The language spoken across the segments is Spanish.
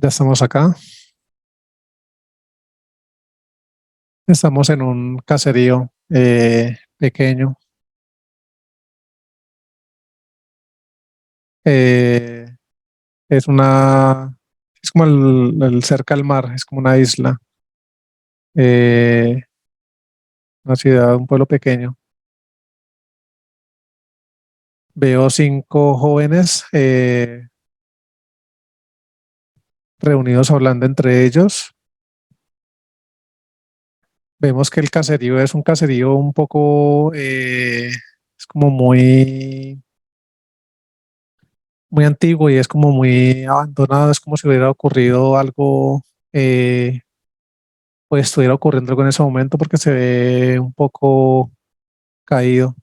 Ya estamos acá. Estamos en un caserío pequeño. Eh, es una, es como el cerca al mar, es como una isla, eh, una ciudad, un pueblo pequeño. Veo 5 jóvenes reunidos hablando entre ellos. Vemos que el caserío es un caserío un poco, es como muy antiguo y es como muy abandonado, es como si hubiera ocurrido algo, pues estuviera ocurriendo algo en ese momento porque se ve un poco caído.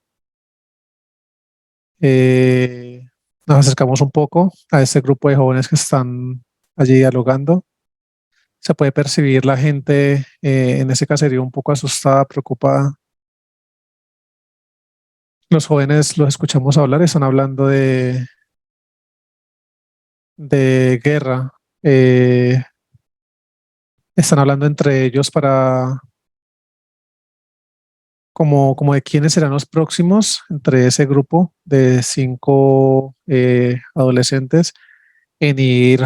Eh, Nos acercamos un poco a este grupo de jóvenes que están allí dialogando. Se puede percibir la gente en ese caserío un poco asustada, preocupada. Los jóvenes los escuchamos hablar, están hablando de guerra. Eh, Están hablando entre ellos para como de quiénes serán los próximos entre ese grupo de 5 adolescentes en ir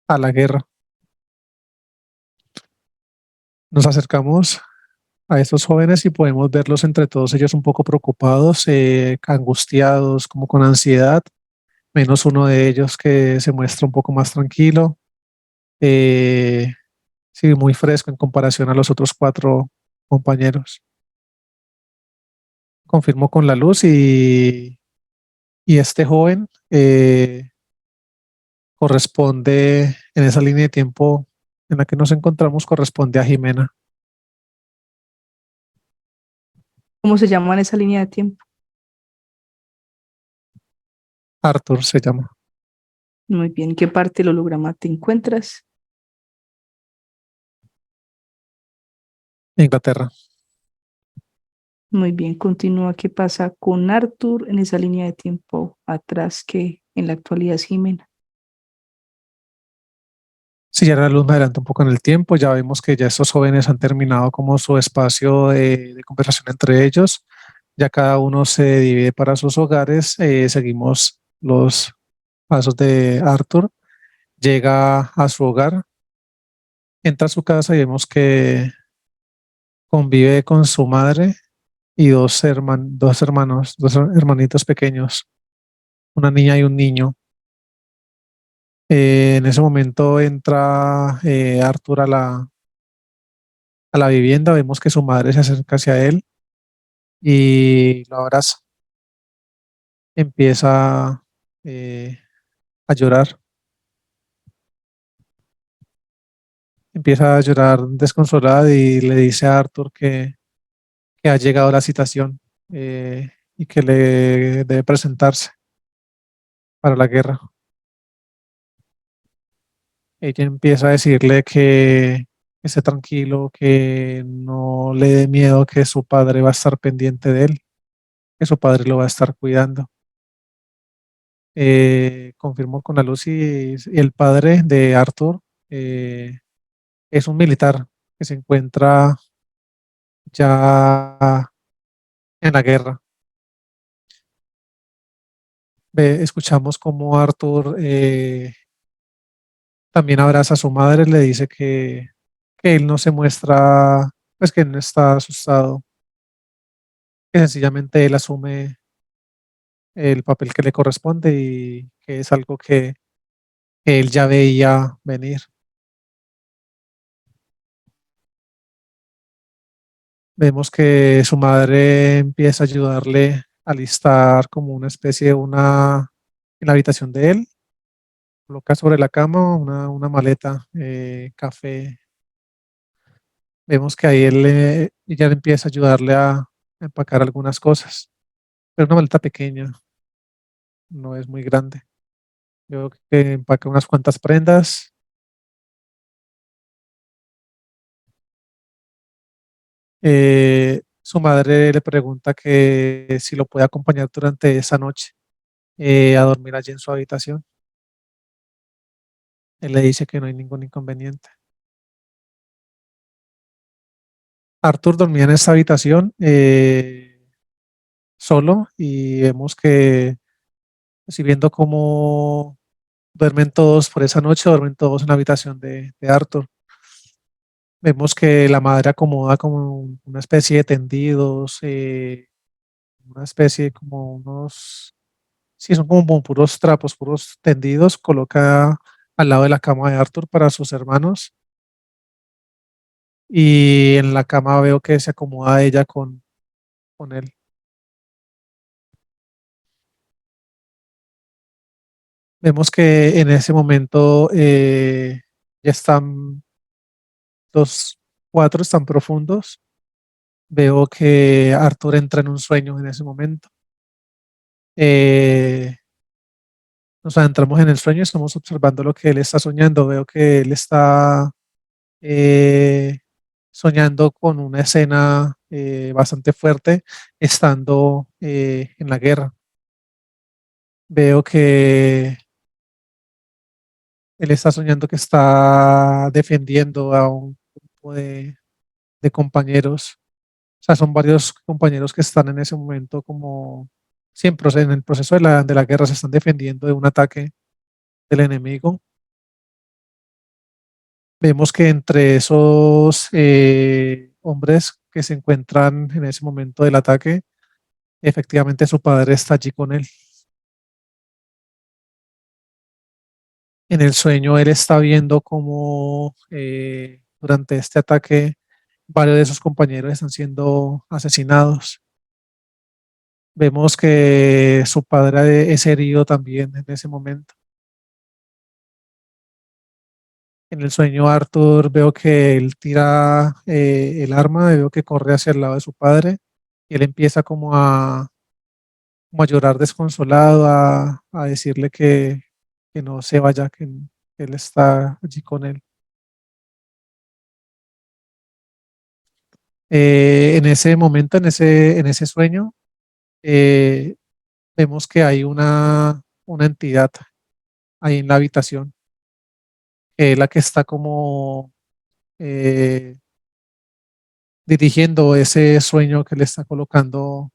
a la guerra. Nos acercamos a estos jóvenes y podemos verlos entre todos ellos un poco preocupados, angustiados, como con ansiedad, menos uno de ellos que se muestra un poco más tranquilo, eh, sí, muy fresco en comparación a los otros 4 compañeros. Confirmo con la luz y este joven corresponde en esa línea de tiempo en la que nos encontramos, corresponde a Jimena. ¿Cómo se llama en esa línea de tiempo? Arthur se llama, Muy bien, ¿qué parte del holograma te encuentras? Inglaterra. Muy bien, continúa. ¿Qué pasa con Arthur en esa línea de tiempo atrás que en la actualidad es Jimena? Si ya la luz me adelanta un poco en el tiempo, ya vemos que ya estos jóvenes han terminado como su espacio de conversación entre ellos. Ya cada uno se divide para sus hogares. Seguimos los pasos de Arthur. Llega a su hogar, entra a su casa y vemos que convive con su madre y dos hermanitos pequeños, una niña y un niño. En ese momento entra Arthur a la vivienda, vemos que su madre se acerca hacia él y lo abraza. Empieza eh, a llorar, empieza a llorar desconsolada y le dice a Arthur que ha llegado la citación y que le debe presentarse para la guerra. Ella empieza a decirle que esté tranquilo, que no le dé miedo, que su padre va a estar pendiente de él, que su padre lo va a estar cuidando. Confirmó con la luz y el padre de Arthur eh, es un militar que se encuentra ya en la guerra. Escuchamos como Arthur también abraza a su madre, le dice que él no se muestra, pues que no está asustado, que sencillamente él asume el papel que le corresponde y que es algo que él ya veía venir. Vemos que su madre empieza a ayudarle a listar como una especie de en la habitación de él, coloca sobre la cama una maleta, café. Vemos que ahí ella empieza a ayudarle a empacar algunas cosas, pero una maleta pequeña, no es muy grande. Veo que empaca unas cuantas prendas. Su madre le pregunta que si lo puede acompañar durante esa noche a dormir allí en su habitación. Él le dice que no hay ningún inconveniente. Arthur dormía en esta habitación solo y vemos que, si viendo cómo duermen todos por esa noche, duermen todos en la habitación de Arthur. Vemos que la madre acomoda como una especie de tendidos, una especie como unos, sí, son como puros trapos, puros tendidos, coloca al lado de la cama de Arthur para sus hermanos y en la cama veo que se acomoda ella con él. Vemos que en ese momento ya están los cuatro, están profundos. Veo que Arthur entra en un sueño en ese momento. Eh, Nos adentramos en el sueño y estamos observando lo que él está soñando. Veo que él está eh, soñando con una escena bastante fuerte, estando en la guerra. Veo que él está soñando que está defendiendo a un grupo de compañeros. O sea, son varios compañeros que están en ese momento como siempre en el proceso de la guerra, se están defendiendo de un ataque del enemigo. Vemos que entre esos hombres que se encuentran en ese momento del ataque, efectivamente su padre está allí con él. En el sueño él está viendo cómo durante este ataque varios de sus compañeros están siendo asesinados. Vemos que su padre es herido también en ese momento. En el sueño Arthur veo que él tira el arma, veo que corre hacia el lado de su padre y él empieza como a llorar desconsolado, a decirle que no se vaya, que él está allí con él. En ese momento, en ese sueño, eh, vemos que hay una entidad ahí en la habitación, que es la que está como eh, dirigiendo ese sueño que le está colocando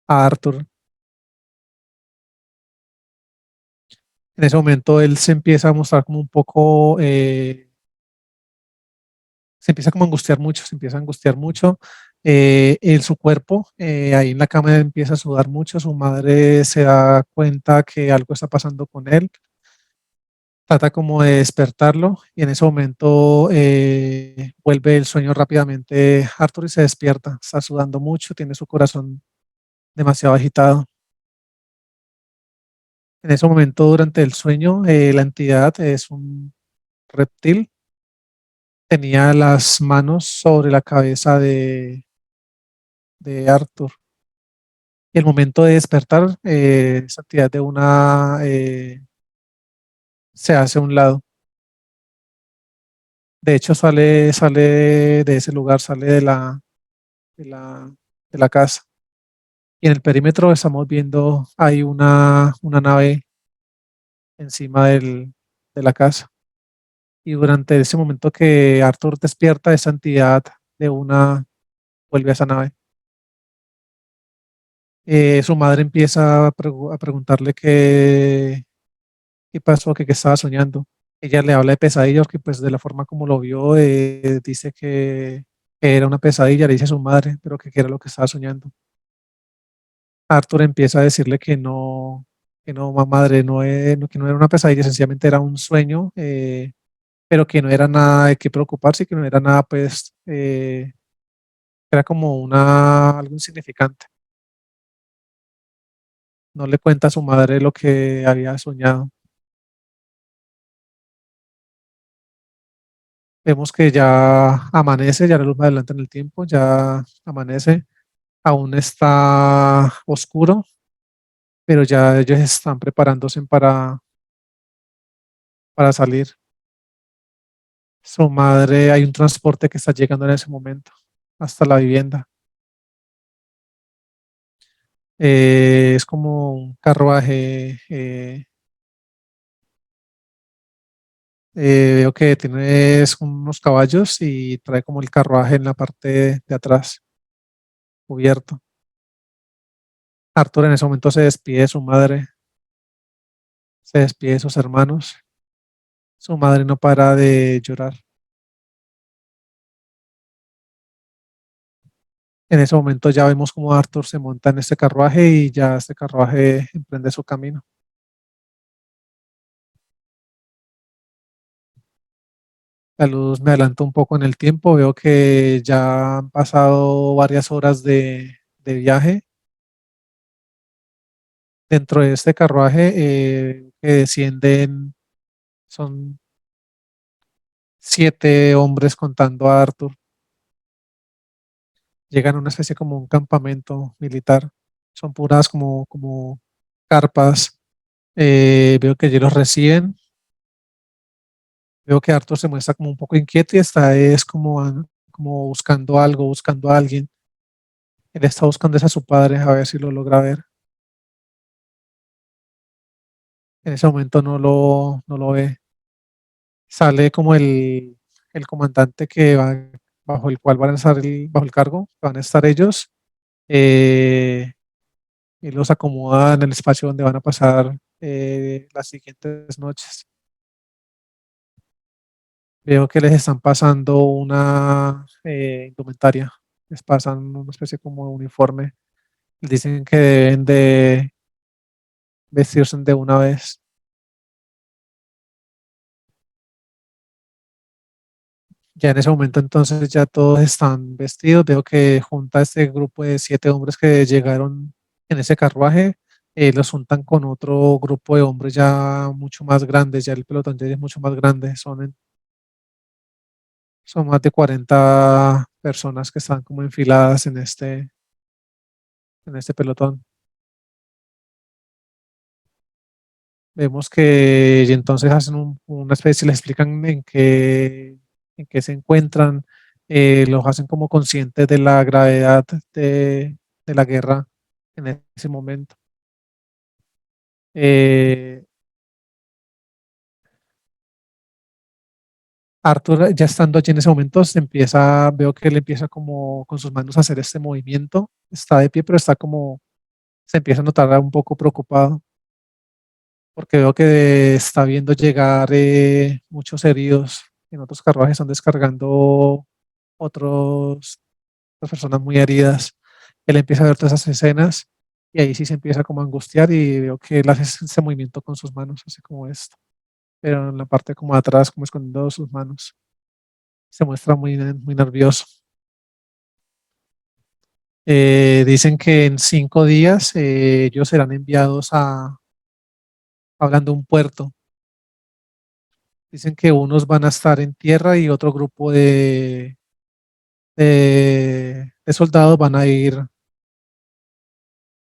a Arthur. En ese momento él se empieza a mostrar como un poco, se empieza como a angustiar mucho, se empieza a angustiar mucho. Su cuerpo, ahí en la cama él empieza a sudar mucho, su madre se da cuenta que algo está pasando con él, trata como de despertarlo y en ese momento vuelve el sueño rápidamente Arthur y se despierta, está sudando mucho, tiene su corazón demasiado agitado. En ese momento, durante el sueño, la entidad es un reptil, tenía las manos sobre la cabeza de Arthur. Y el momento de despertar, esa entidad de una se hace a un lado. De hecho, sale de ese lugar, sale de la, de la casa. Y en el perímetro estamos viendo, hay una nave encima de la casa. Y durante ese momento que Arthur despierta, esa entidad de una vuelve a esa nave. Su madre empieza a preguntarle qué pasó, qué estaba soñando. Ella le habla de pesadillas, que pues de la forma como lo vio, dice que era una pesadilla, le dice a su madre, pero que era lo que estaba soñando. Arthur empieza a decirle que no, madre, que no era una pesadilla, sencillamente era un sueño, pero que no era nada de qué preocuparse, que no era nada, pues, era como algo insignificante. No le cuenta a su madre lo que había soñado. Vemos que ya amanece, ya la luz más adelante en el tiempo, ya amanece, aún está oscuro, pero ya ellos están preparándose para salir. Su madre, hay un transporte que está llegando en ese momento hasta la vivienda. Es como un carruaje Veo que tienes unos caballos y trae como el carruaje en la parte de atrás, cubierto. Arthur en ese momento se despide de su madre, se despide de sus hermanos. Su madre no para de llorar. En ese momento ya vemos como Arthur se monta en este carruaje y ya este carruaje emprende su camino. La luz me adelanta un poco en el tiempo, veo que ya han pasado varias horas de viaje. Dentro de este carruaje que descienden, son 7 hombres contando a Arthur. Llegan a una especie como un campamento militar. Son puras como carpas. Veo que allí los reciben. Veo que Arthur se muestra como un poco inquieto y está es como buscando algo, buscando a alguien. Él está buscando es a su padre, a ver si lo logra ver. En ese momento no lo ve. Sale como el comandante que va, bajo el cual van a estar bajo el cargo, que van a estar ellos, eh, y los acomoda en el espacio donde van a pasar las siguientes noches. Veo que les están pasando una indumentaria, les pasan una especie como de uniforme, les dicen que deben de vestirse de una vez. Ya en ese momento entonces ya todos están vestidos. Veo que junta este grupo de 7 hombres que llegaron en ese carruaje, los juntan con otro grupo de hombres ya mucho más grandes, ya el pelotón ya es mucho más grande, son más de 40 personas que están como enfiladas en este pelotón. Vemos que y entonces hacen una especie, les explican en qué se encuentran, los hacen como conscientes de la gravedad de la guerra en ese momento. Eh, Arthur, ya estando allí en ese momento, veo que él empieza como con sus manos a hacer este movimiento, está de pie, pero está como, se empieza a notar un poco preocupado, porque veo que está viendo llegar muchos heridos, en otros carruajes están descargando otros las personas muy heridas. Él empieza a ver todas esas escenas y ahí sí se empieza como a angustiar y veo que él hace ese movimiento con sus manos, así como esto, pero en la parte como de atrás, como escondiendo sus manos. Se muestra muy nervioso. Dicen que en 5 días ellos serán enviados hablando de un puerto. Dicen que unos van a estar en tierra y otro grupo de soldados van a ir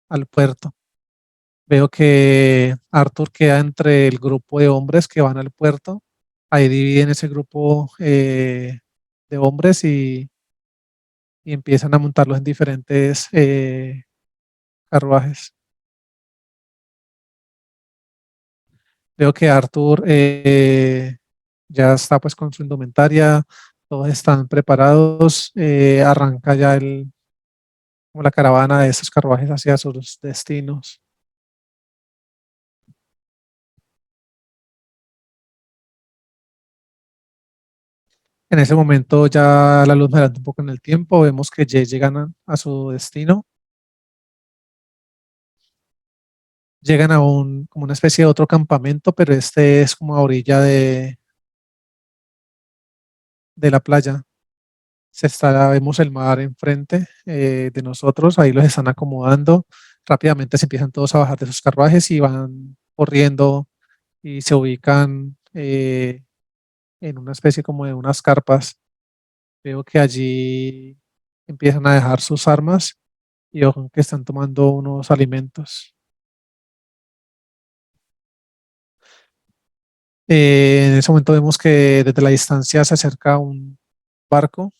al puerto. Veo que Arthur queda entre el grupo de hombres que van al puerto. Ahí dividen ese grupo de hombres y empiezan a montarlos en diferentes carruajes. Veo que Arthur ya está pues con su indumentaria, todos están preparados, arranca ya como la caravana de esos carruajes hacia sus destinos. En ese momento ya la luz me adelanta un poco en el tiempo, vemos que ya llegan a su destino, llegan a como una especie de otro campamento, pero este es como a orilla de la playa. Vemos el mar enfrente de nosotros, ahí los están acomodando, rápidamente se empiezan todos a bajar de sus carruajes y van corriendo y se ubican en una especie como de unas carpas. Veo que allí empiezan a dejar sus armas y ojo que están tomando unos alimentos. En ese momento vemos que desde la distancia se acerca un barco.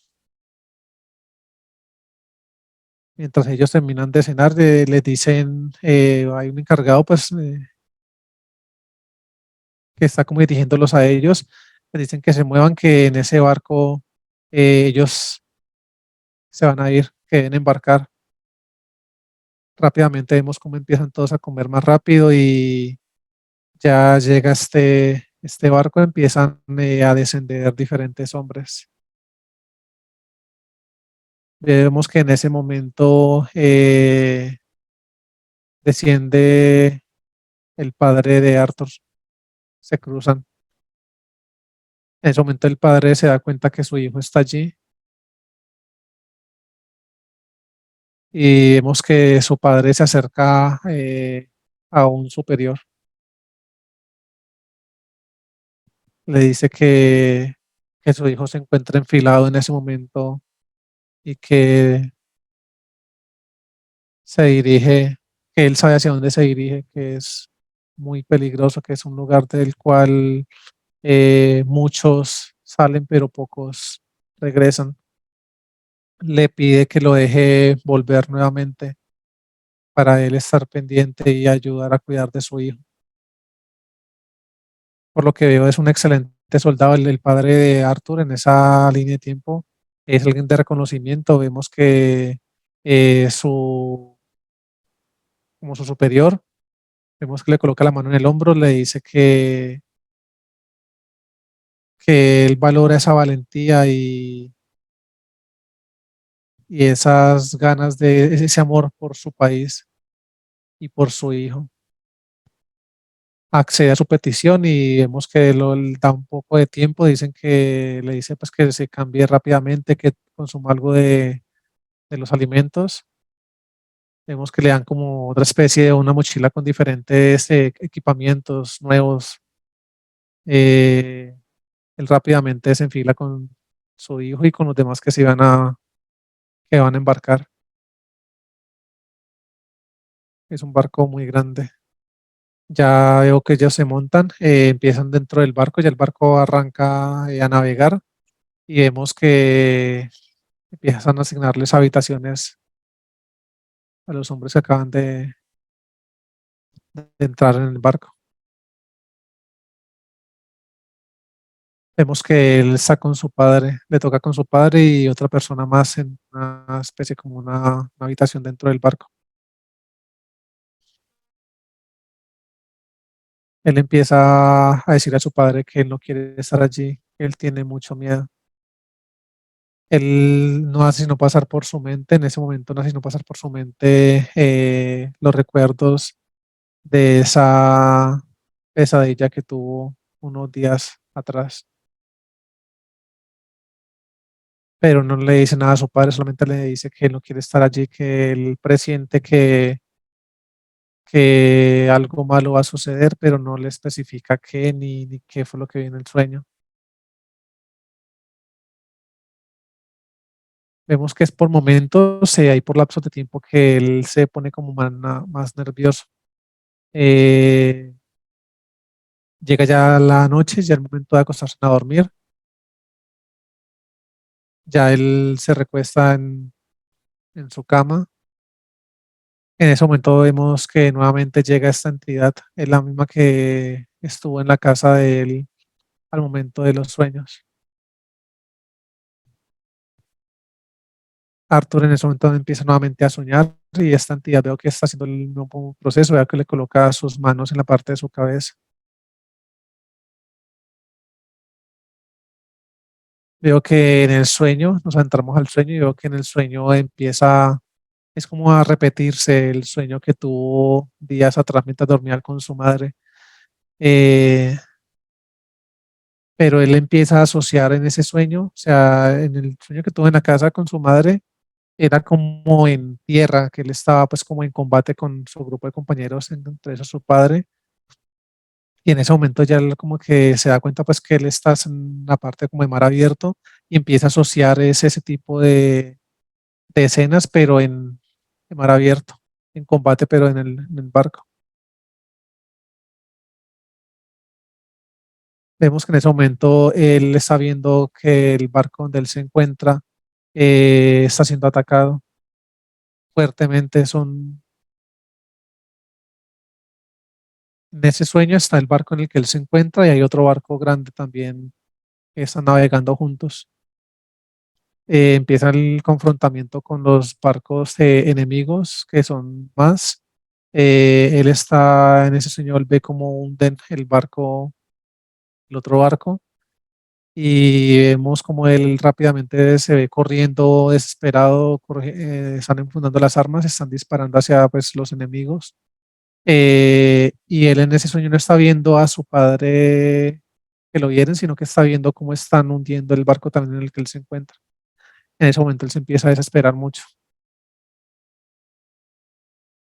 Mientras ellos terminan de cenar, les dicen, hay un encargado pues que está como dirigiéndolos a ellos. les dicen que se muevan, que en ese barco ellos se van a ir, que deben embarcar. Rápidamente vemos cómo empiezan todos a comer más rápido y ya llega este barco, empiezan a descender diferentes hombres. Vemos que en ese momento desciende el padre de Arthur, se cruzan. En ese momento el padre se da cuenta que su hijo está allí y vemos que su padre se acerca a un superior. Le dice que su hijo se encuentra enfilado en ese momento y que se dirige, que él sabe hacia dónde se dirige, que es muy peligroso, que es un lugar del cual muchos salen, pero pocos regresan. Le pide que lo deje volver nuevamente para él estar pendiente y ayudar a cuidar de su hijo. Por lo que veo, es un excelente soldado. El padre de Arthur en esa línea de tiempo es alguien de reconocimiento. Vemos que como su superior, vemos que le coloca la mano en el hombro, le dice que él valora esa valentía y esas ganas de ese amor por su país y por su hijo. Accede a su petición y vemos que él da un poco de tiempo. Dicen que le dice pues que se cambie rápidamente, que consuma algo de los alimentos. Vemos que le dan como otra especie de una mochila con diferentes equipamientos nuevos. Eh, Él rápidamente se enfila con su hijo y con los demás que van a embarcar. Es un barco muy grande. Ya veo que ellos se montan, empiezan dentro del barco, ya el barco arranca a navegar y vemos que empiezan a asignarles habitaciones a los hombres que acaban de entrar en el barco. Vemos que él está con su padre, le toca con su padre y otra persona más en una especie como una habitación dentro del barco. Él empieza a decir a su padre que él no quiere estar allí, que él tiene mucho miedo. Él no hace sino pasar por su mente, en ese momento no hace sino pasar por su mente los recuerdos de esa pesadilla que tuvo unos días atrás. Pero no le dice nada a su padre, solamente le dice que él no quiere estar allí, que él presiente que algo malo va a suceder, pero no le especifica qué ni qué fue lo que vio en el sueño. Vemos que es por momentos, hay por lapsos de tiempo que él se pone como más nervioso. Eh, Llega ya la noche, ya el momento de acostarse a dormir. Ya él se recuesta en su cama. En ese momento vemos que nuevamente llega esta entidad, es la misma que estuvo en la casa de él al momento de los sueños. Arthur en ese momento empieza nuevamente a soñar y esta entidad veo que está haciendo el mismo proceso, veo que le coloca sus manos en la parte de su cabeza. Veo que en el sueño, nos entramos al sueño y veo que en el sueño es como a repetirse el sueño que tuvo días atrás mientras dormía con su madre. Eh, pero él empieza a asociar en ese sueño, o sea, en el sueño que tuvo en la casa con su madre, era como en tierra, que él estaba pues como en combate con su grupo de compañeros, entre esos su padre, y en ese momento ya él como que se da cuenta pues que él está en la parte como de mar abierto y empieza a asociar ese tipo de escenas, pero en mar abierto, en combate, pero en el barco. Vemos que en ese momento él está viendo que el barco donde él se encuentra está siendo atacado fuertemente. En ese sueño está el barco en el que él se encuentra y hay otro barco grande también que están navegando juntos. Empieza el confrontamiento con los barcos enemigos, que son más. Él está en ese sueño, él ve como hunden el barco, el otro barco, y vemos como él rápidamente se ve corriendo desesperado, están enfundando las armas, están disparando hacia pues, los enemigos. Y él en ese sueño no está viendo a su padre que lo vienen, sino que está viendo cómo están hundiendo el barco también en el que él se encuentra. En ese momento él se empieza a desesperar mucho.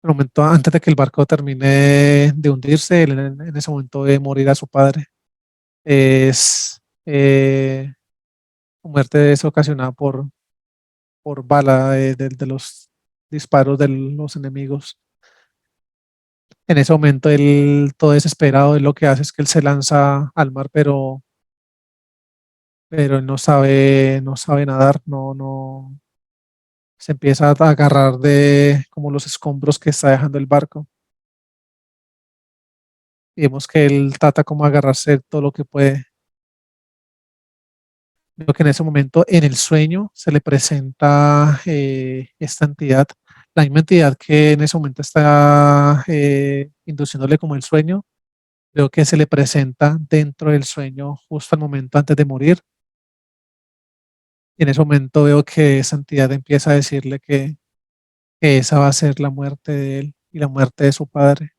En el momento antes de que el barco termine de hundirse, él en ese momento ve morir a su padre. Es muerte es ocasionada por bala de los disparos de los enemigos. En ese momento él, todo desesperado, él lo que hace es que él se lanza al mar, pero él no sabe nadar, se empieza a agarrar de como los escombros que está dejando el barco. Y vemos que él trata como agarrarse de todo lo que puede. Veo que en ese momento en el sueño se le presenta esta entidad, la misma entidad que en ese momento está induciéndole como el sueño. Veo que se le presenta dentro del sueño justo al momento antes de morir. Y en ese momento veo que esa entidad empieza a decirle que esa va a ser la muerte de él y la muerte de su padre.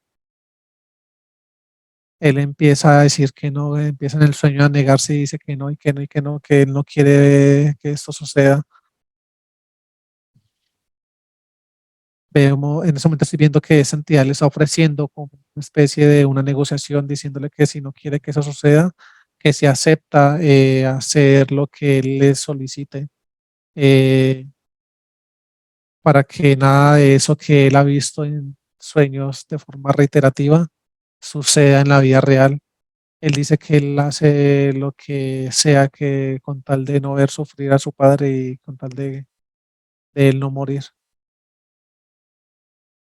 Él empieza a decir que no, empieza en el sueño a negarse y dice que no y que no y que no, que él no quiere que esto suceda. Vemos, en ese momento estoy viendo que esa entidad le está ofreciendo como una especie de una negociación diciéndole que si no quiere que eso suceda, que si acepta hacer lo que él le solicite eh, para que nada de eso que él ha visto en sueños de forma reiterativa suceda en la vida real. Él dice que él hace lo que sea que con tal de no ver sufrir a su padre y con tal de él no morir.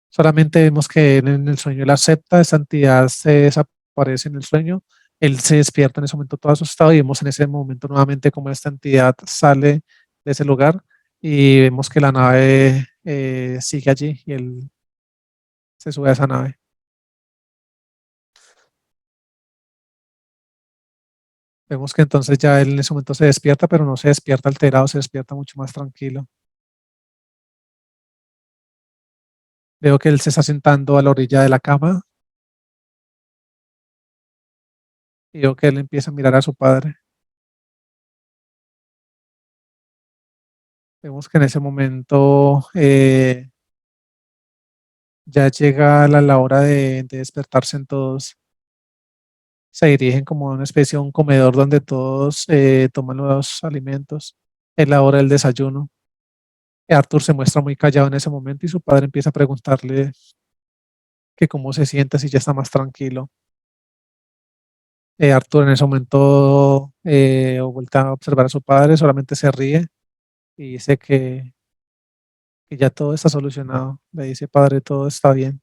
Solamente vemos que él en el sueño él acepta, esa entidad se desaparece en el sueño, él se despierta en ese momento todo asustado y vemos en ese momento nuevamente cómo esta entidad sale de ese lugar y vemos que la nave sigue allí y él se sube a esa nave. Vemos que entonces ya él en ese momento se despierta, pero no se despierta alterado, se despierta mucho más tranquilo. Veo que él se está sentando a la orilla de la cama y veo que él empieza a mirar a su padre. Vemos que en ese momento ya llega la hora de despertarse en todos. Se dirigen como a una especie de un comedor donde todos toman los alimentos. Es la hora del desayuno. Arthur se muestra muy callado en ese momento y su padre empieza a preguntarle que cómo se siente, si ya está más tranquilo. Arthur en ese momento vuelve a observar a su padre, solamente se ríe y dice que ya todo está solucionado. Le dice, padre, todo está bien,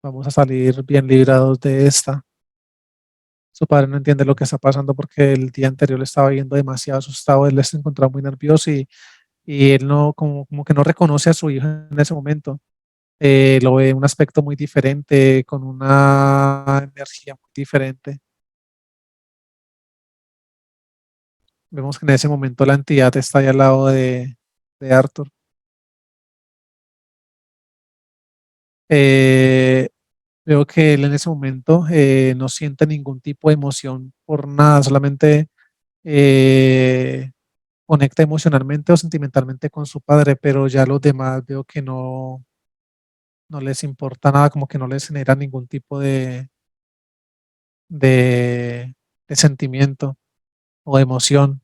vamos a salir bien librados de esta. Su padre no entiende lo que está pasando porque el día anterior le estaba viendo demasiado asustado, él se encontraba muy nervioso y él no, como que no reconoce a su hijo en ese momento. Lo ve en un aspecto muy diferente, con una energía muy diferente. Vemos que en ese momento la entidad está ahí al lado de Arthur. Eh, Veo que él en ese momento no siente ningún tipo de emoción por nada, solamente conecta emocionalmente o sentimentalmente con su padre, pero ya los demás veo que no les importa nada, como que no les genera ningún tipo de, de sentimiento o emoción.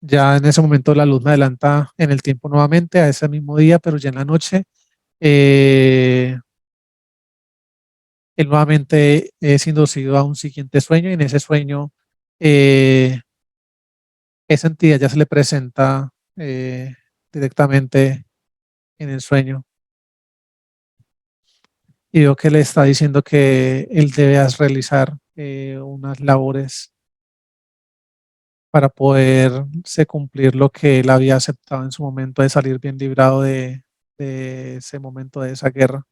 Ya en ese momento la luz me adelanta en el tiempo nuevamente a ese mismo día, pero ya en la noche eh, él nuevamente es inducido a un siguiente sueño y en ese sueño eh, esa entidad ya se le presenta directamente en el sueño y veo que le está diciendo que él debe realizar unas labores para poderse cumplir lo que él había aceptado en su momento de salir bien librado de ese momento de esa guerra.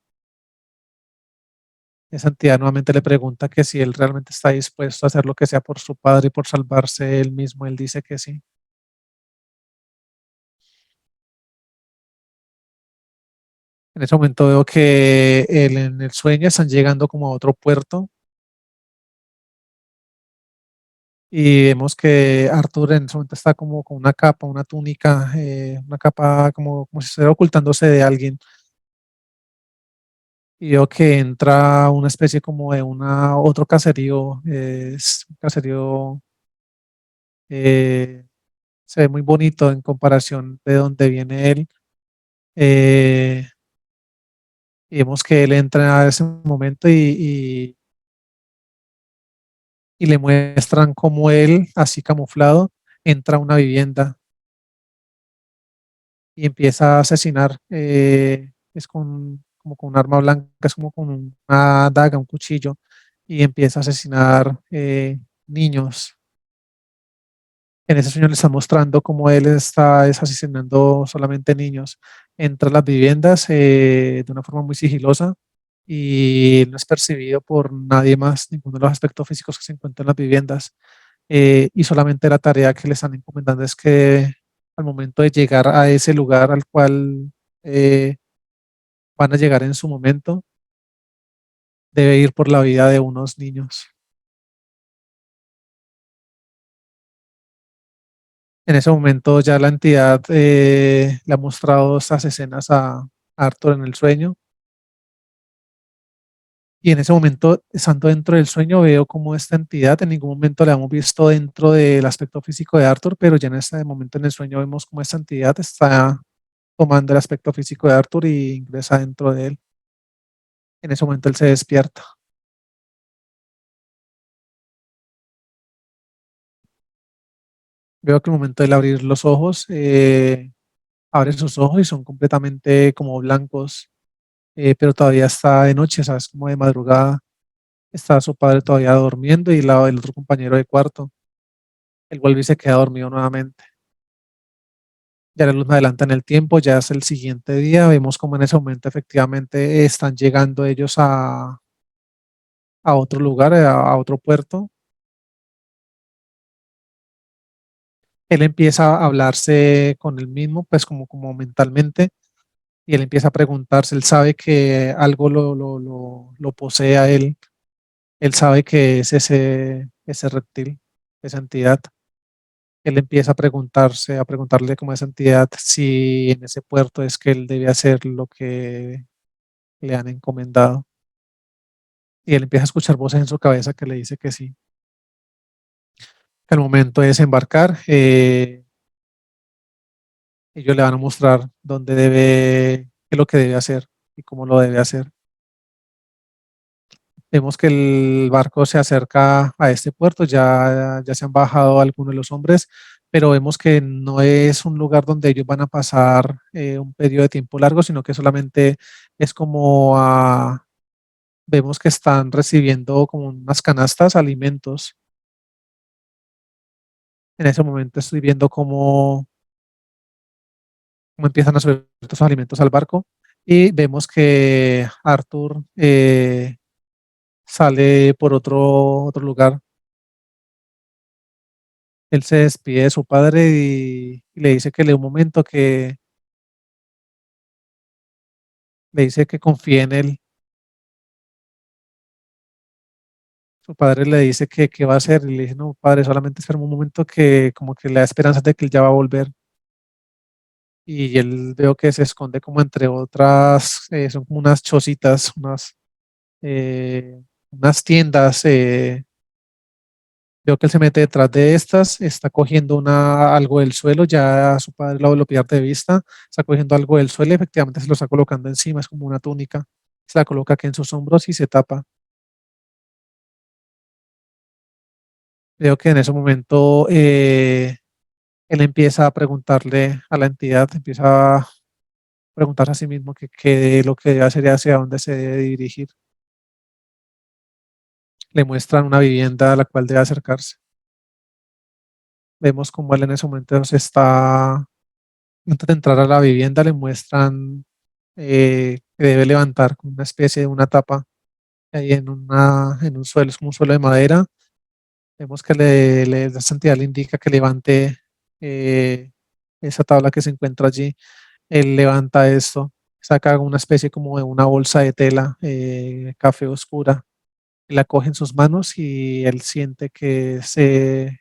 Esa entidad nuevamente le pregunta que si él realmente está dispuesto a hacer lo que sea por su padre y por salvarse él mismo. Él dice que sí. En ese momento veo que en el sueño están llegando como a otro puerto y vemos que Arthur en ese momento está como con una capa, una túnica, una capa como si estuviera ocultándose de alguien. Y veo que entra una especie como de otro caserío, es un caserío, eh, se ve muy bonito en comparación de donde viene él. eh, y vemos que él entra a ese momento y le muestran cómo él, así camuflado, entra a una vivienda y empieza a asesinar. Es como con un arma blanca, es como con una daga, un cuchillo, y empieza a asesinar niños. En ese sueño le está mostrando cómo él está asesinando solamente niños. Entra a las viviendas de una forma muy sigilosa y no es percibido por nadie más, ninguno de los aspectos físicos que se encuentran en las viviendas. Y solamente la tarea que le están encomendando es que al momento de llegar a ese lugar al cual eh, van a llegar en su momento, debe ir por la vida de unos niños. En ese momento ya la entidad le ha mostrado estas escenas a Arthur en el sueño. Y en ese momento, estando dentro del sueño, veo como esta entidad, en ningún momento la hemos visto dentro del aspecto físico de Arthur, pero ya en este momento en el sueño vemos como esta entidad está tomando el aspecto físico de Arthur y ingresa dentro de él. En ese momento él se despierta. Veo que al momento de él abrir los ojos, abre sus ojos y son completamente como blancos, pero todavía está de noche, ¿sabes? Como de madrugada. Está su padre todavía durmiendo y el otro compañero de cuarto. Él vuelve y se queda dormido nuevamente. Ya la luz me adelanta en el tiempo, ya es el siguiente día. Vemos como en ese momento efectivamente están llegando ellos a otro lugar, a otro puerto. Él empieza a hablarse con él mismo, pues como mentalmente, y él empieza a preguntarse, él sabe que algo lo posee a él, él sabe que es ese reptil, esa entidad. Él empieza a preguntarse, a preguntarle como a esa entidad si en ese puerto es que él debe hacer lo que le han encomendado. Y él empieza a escuchar voces en su cabeza que le dice que sí. Al momento de desembarcar, ellos le van a mostrar dónde debe, qué es lo que debe hacer y cómo lo debe hacer. Vemos que el barco se acerca a este puerto, ya se han bajado algunos de los hombres, pero vemos que no es un lugar donde ellos van a pasar un periodo de tiempo largo, sino que solamente es como vemos que están recibiendo como unas canastas, alimentos. En ese momento estoy viendo cómo empiezan a subir estos alimentos al barco y vemos que Arthur sale por otro lugar. Él se despide de su padre y le dice que le dé un momento, que le dice que confíe en él. Su padre le dice que qué va a hacer y le dice, no, padre, solamente espera un momento, que como que le da esperanza de que él ya va a volver. Y él veo que se esconde como entre otras, son como unas chocitas, eh, unas tiendas. Veo que él se mete detrás de estas, está cogiendo algo del suelo, ya su padre lo pierde de vista, está cogiendo algo del suelo y efectivamente se lo está colocando encima, es como una túnica, se la coloca aquí en sus hombros y se tapa. Veo que en ese momento él empieza a preguntarle a la entidad, empieza a preguntarse a sí mismo qué lo que debe hacer y hacia dónde se debe dirigir. Le muestran una vivienda a la cual debe acercarse. Vemos como él en ese momento se está, antes de entrar a la vivienda, le muestran que debe levantar como una especie de una tapa ahí en un suelo, es como un suelo de madera. Vemos que la santidad le indica que levante eh, esa tabla que se encuentra allí. Él levanta esto, saca una especie como de una bolsa de tela café oscura, la coge en sus manos y él siente que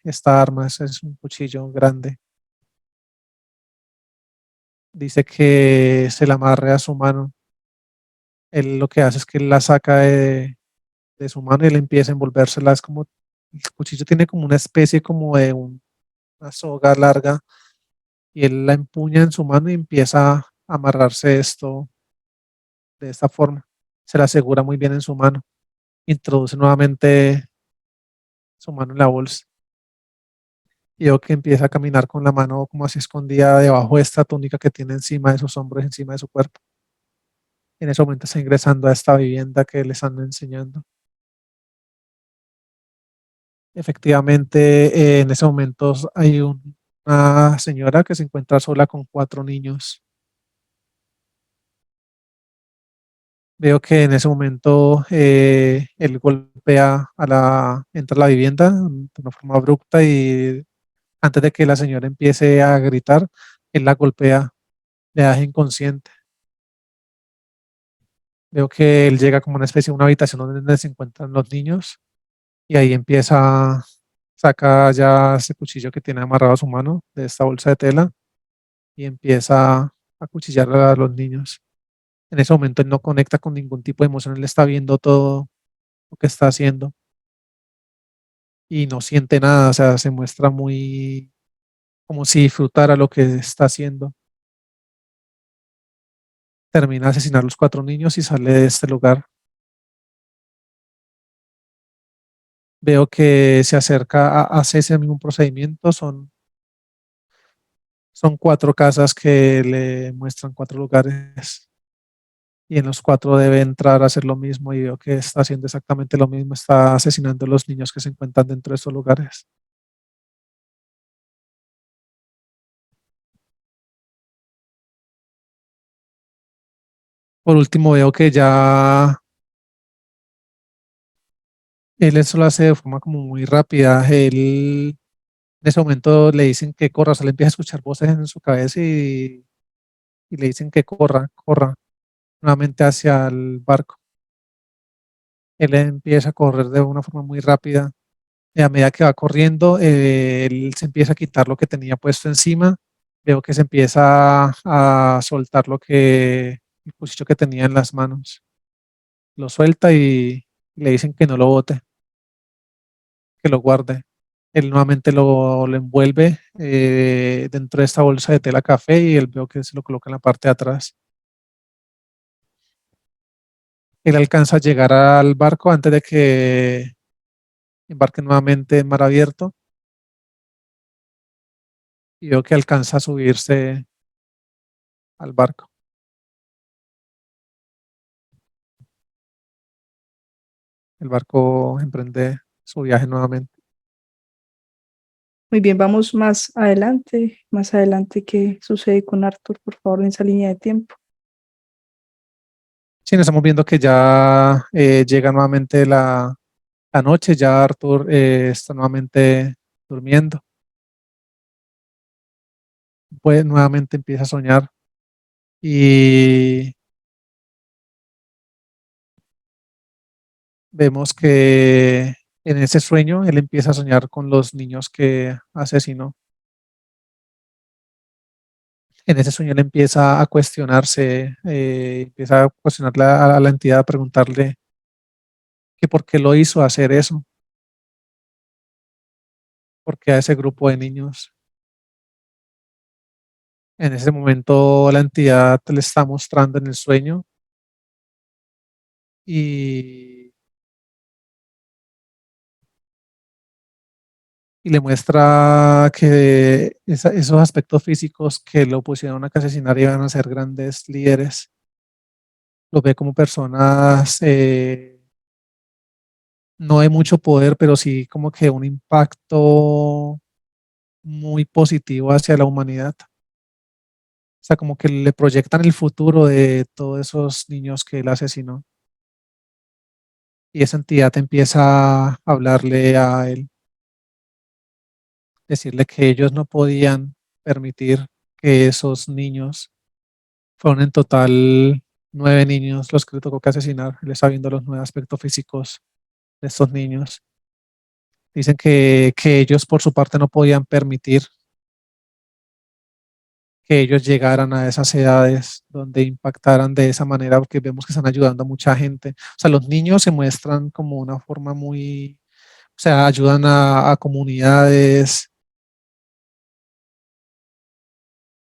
esta arma es un cuchillo grande. Dice que se la amarre a su mano. Él lo que hace es que la saca de su mano y él empieza a envolvérsela. Es como, el cuchillo tiene como una especie como de una soga larga y él la empuña en su mano y empieza a amarrarse esto de esta forma. Se la asegura muy bien en su mano. Introduce nuevamente su mano en la bolsa y veo que empieza a caminar con la mano como así escondida debajo de esta túnica que tiene encima de sus hombros, encima de su cuerpo. En ese momento está ingresando a esta vivienda que le están enseñando. Efectivamente, en ese momento hay una señora que se encuentra sola con cuatro niños. Veo que en ese momento él golpea entra a la vivienda de una forma abrupta y antes de que la señora empiece a gritar, él la golpea, le deja inconsciente. Veo que él llega como una especie de una habitación donde se encuentran los niños y ahí empieza, saca ya ese cuchillo que tiene amarrado a su mano de esta bolsa de tela y empieza a cuchillar a los niños. En ese momento él no conecta con ningún tipo de emoción, él está viendo todo lo que está haciendo y no siente nada, o sea, se muestra muy como si disfrutara lo que está haciendo. Termina de asesinar a los cuatro niños y sale de este lugar. Veo que se acerca, hace ese mismo procedimiento, son cuatro casas que le muestran cuatro lugares y en los cuatro debe entrar a hacer lo mismo y veo que está haciendo exactamente lo mismo, está asesinando a los niños que se encuentran dentro de estos lugares. Por último, veo que ya él eso lo hace de forma como muy rápida. Él en ese momento le dicen que corra, o sea, le empieza a escuchar voces en su cabeza y le dicen que corra, corra nuevamente hacia el barco. Él empieza a correr de una forma muy rápida y a medida que va corriendo, él se empieza a quitar lo que tenía puesto encima. Veo que se empieza a soltar el cuchillo que tenía en las manos. Lo suelta y le dicen que no lo bote, que lo guarde. Él nuevamente lo envuelve dentro de esta bolsa de tela café y él veo que se lo coloca en la parte de atrás. Él alcanza a llegar al barco antes de que embarque nuevamente en mar abierto y veo que alcanza a subirse al barco. El barco emprende su viaje nuevamente. Muy bien, vamos más adelante, ¿qué sucede con Arthur, por favor, en esa línea de tiempo? Sí, nos estamos viendo que ya llega nuevamente la noche, ya Arthur está nuevamente durmiendo. Pues nuevamente empieza a soñar y vemos que en ese sueño él empieza a soñar con los niños que asesinó. En ese sueño él empieza a cuestionarse, empieza a cuestionarle a la entidad, a preguntarle que por qué lo hizo hacer eso, por qué a ese grupo de niños. En ese momento la entidad le está mostrando en el sueño y, y le muestra que esos aspectos físicos que lo pusieron a asesinar iban a ser grandes líderes. Los ve como personas no hay mucho poder, pero sí como que un impacto muy positivo hacia la humanidad. O sea, como que le proyectan el futuro de todos esos niños que él asesinó. Y esa entidad empieza a hablarle a él, decirle que ellos no podían permitir que esos niños, fueron en total 9 niños los que le tocó que asesinar. Él está viendo los 9 aspectos físicos de estos niños. Dicen que ellos por su parte no podían permitir que ellos llegaran a esas edades donde impactaran de esa manera, porque vemos que están ayudando a mucha gente. O sea, los niños se muestran como una forma muy, o sea, ayudan a comunidades,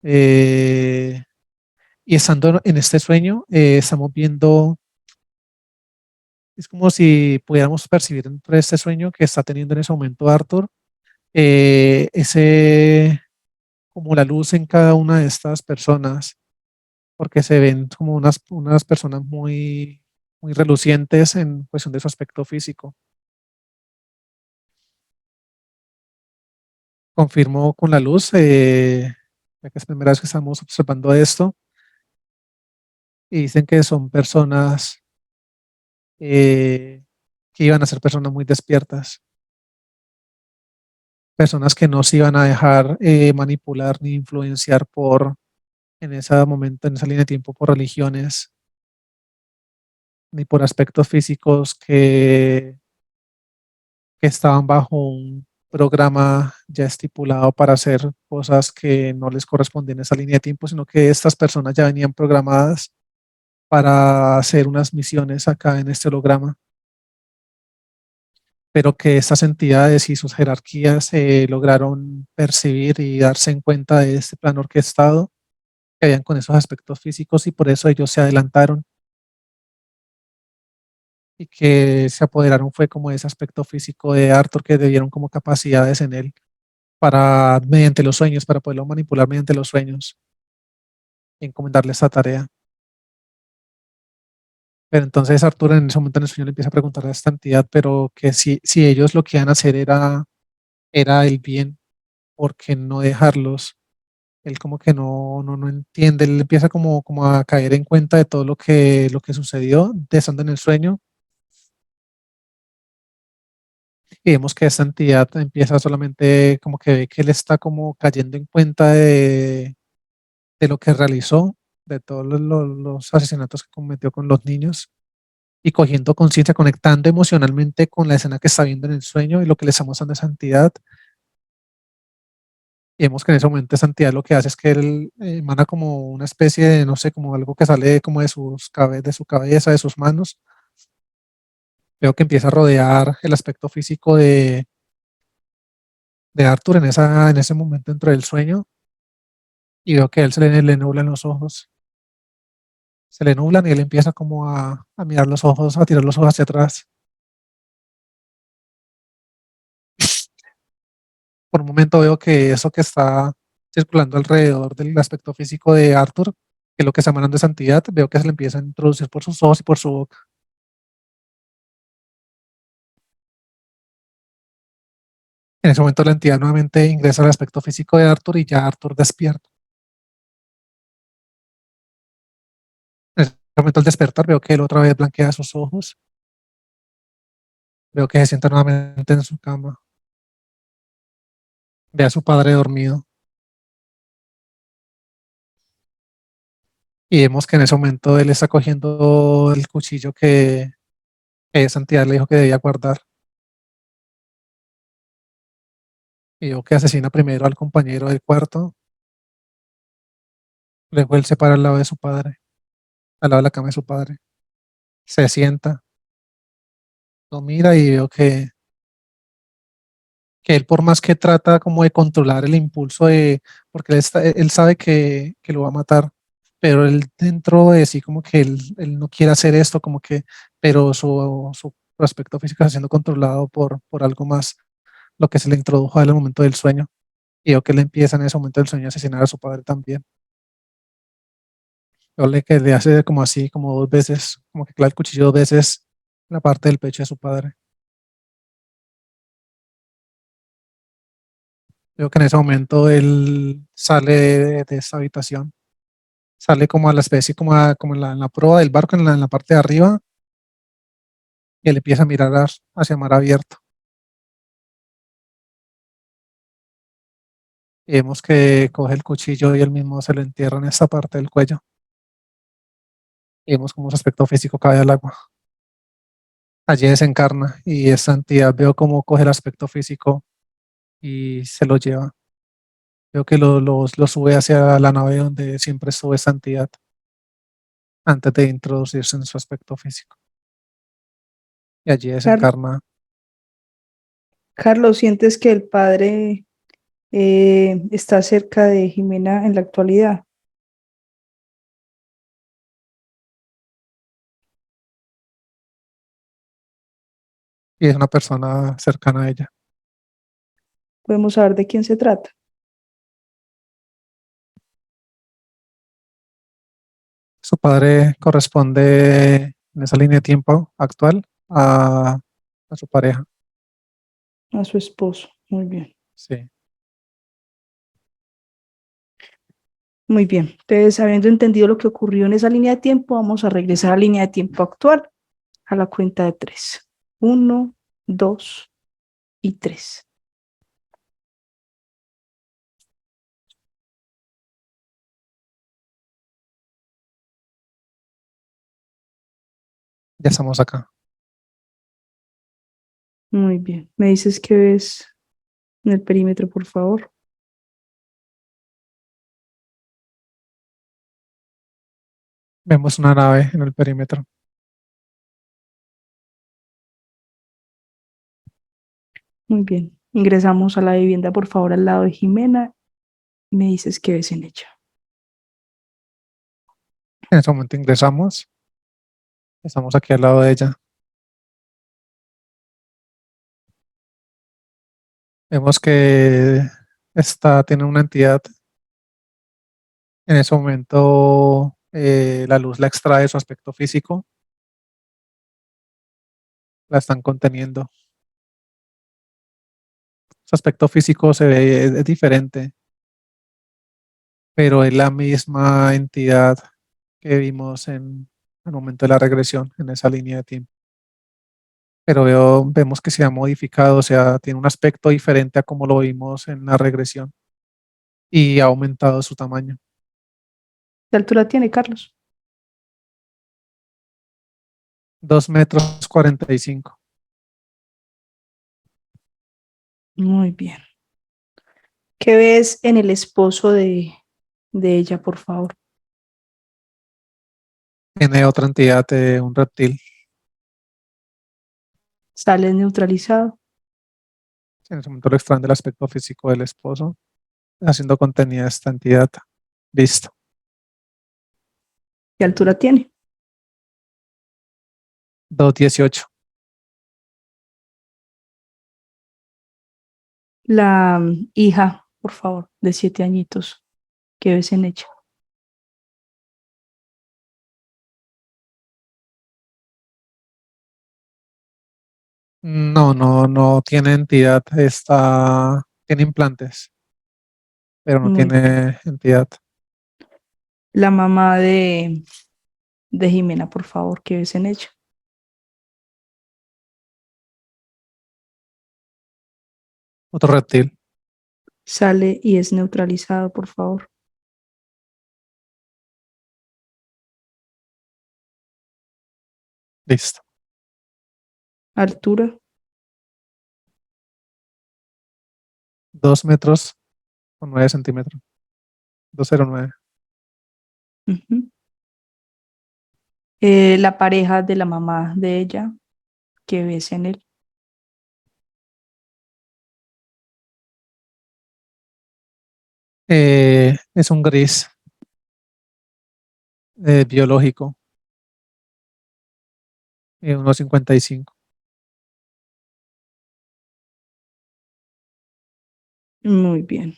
eh, y estando en este sueño, estamos viendo, es como si pudiéramos percibir dentro de este sueño que está teniendo en ese momento Arthur, ese, como la luz en cada una de estas personas, porque se ven como unas personas muy, muy relucientes en cuestión de su aspecto físico. Confirmo con la luz, ya que es la primera vez que estamos observando esto, y dicen que son personas, eh, que iban a ser personas muy despiertas, personas que no se iban a dejar manipular ni influenciar en ese momento, en esa línea de tiempo, por religiones, ni por aspectos físicos que estaban bajo un programa ya estipulado para hacer cosas que no les correspondían en esa línea de tiempo, sino que estas personas ya venían programadas para hacer unas misiones acá en este holograma, pero que estas entidades y sus jerarquías lograron percibir y darse en cuenta de este plan orquestado que habían con esos aspectos físicos, y por eso ellos se adelantaron y que se apoderaron fue como de ese aspecto físico de Arthur, que debieron como capacidades en él para, mediante los sueños, para poderlo manipular mediante los sueños y encomendarle esta tarea. Pero entonces Arturo en ese momento en el sueño le empieza a preguntar a esta entidad, pero que si ellos lo que iban a hacer era el bien, ¿por qué no dejarlos? Él como que no entiende, él empieza como a caer en cuenta de todo lo que sucedió, de estando en el sueño, y vemos que esta entidad empieza solamente como que ve que él está como cayendo en cuenta de lo que realizó, de todos los asesinatos que cometió con los niños, y cogiendo conciencia, conectando emocionalmente con la escena que está viendo en el sueño y lo que le está mostrando esa entidad. Y vemos que en ese momento esa entidad lo que hace es que él emana como una especie de, no sé, como algo que sale como de su cabeza, de sus manos. Veo que empieza a rodear el aspecto físico de Arthur en ese momento dentro del sueño, y veo que a él le nublan los ojos. Se le nublan y él empieza como a mirar los ojos, a tirar los ojos hacia atrás. Por un momento veo que eso que está circulando alrededor del aspecto físico de Arthur, que es lo que está emanando esa entidad, veo que se le empieza a introducir por sus ojos y por su boca. En ese momento la entidad nuevamente ingresa al aspecto físico de Arthur y ya Arthur despierta. En ese momento al despertar veo que él otra vez blanquea sus ojos, veo que se sienta nuevamente en su cama, ve a su padre dormido, y vemos que en ese momento él está cogiendo el cuchillo que esa entidad le dijo que debía guardar, y veo que asesina primero al compañero del cuarto, luego él se para al lado de su padre, al lado de la cama de su padre, se sienta, lo mira y veo que él por más que trata como de controlar el impulso porque él sabe que lo va a matar, pero él dentro de sí como que él no quiere hacer esto, como que, pero su aspecto físico está siendo controlado por algo más, lo que se le introdujo a él en el momento del sueño, y veo que él empieza en ese momento del sueño a asesinar a su padre también. Que le hace como así, como 2 veces, como que clava el cuchillo 2 veces en la parte del pecho de su padre. Veo que en ese momento él sale de esta habitación, sale como a la especie, como en la proa del barco, en la parte de arriba, y él empieza a mirar hacia mar abierto. Y vemos que coge el cuchillo y él mismo se lo entierra en esta parte del cuello. Y vemos como su aspecto físico cae al agua. Allí desencarna y esta entidad veo cómo coge el aspecto físico y se lo lleva. Veo que lo sube hacia la nave donde siempre estuvo esta entidad antes de introducirse en su aspecto físico. Y allí Car- desencarna. Carlos, ¿sientes que el padre está cerca de Jimena en la actualidad? Y es una persona cercana a ella. ¿Podemos saber de quién se trata? Su padre corresponde en esa línea de tiempo actual a su pareja. A su esposo. Muy bien. Sí. Muy bien. Entonces, habiendo entendido lo que ocurrió en esa línea de tiempo, vamos a regresar a la línea de tiempo actual a la cuenta de tres. Uno, dos y tres. Ya estamos acá. Muy bien. ¿Me dices qué ves en el perímetro, por favor? Vemos una nave en el perímetro. Muy bien. Ingresamos a la vivienda, por favor, al lado de Jimena. Y me dices qué ves en ella. En ese momento ingresamos. Estamos aquí al lado de ella. Vemos que tiene una entidad. En ese momento la luz la extrae de su aspecto físico. La están conteniendo. Su aspecto físico se ve, es diferente, pero es la misma entidad que vimos en el momento de la regresión, en esa línea de tiempo. Pero vemos que se ha modificado, o sea, tiene un aspecto diferente a como lo vimos en la regresión y ha aumentado su tamaño. ¿Qué altura tiene, Carlos? 2,45 metros. Muy bien. ¿Qué ves en el esposo de ella, por favor? Tiene otra entidad, un reptil. ¿Sale neutralizado? En ese momento lo extraen del aspecto físico del esposo, haciendo contenida esta entidad. Listo. ¿Qué altura tiene? 2,18. La hija, por favor, de 7 añitos. ¿Qué ves en ella? No, no tiene entidad. Tiene implantes, pero no Muy bien. tiene entidad. La mamá de Jimena, por favor, ¿qué ves en ella? Otro reptil. Sale y es neutralizado, por favor. Listo. Altura. 2,09 metros. 2,09. Ujú. La pareja de la mamá de ella, ¿qué ves en él? Es un gris biológico, 1,55. Muy bien.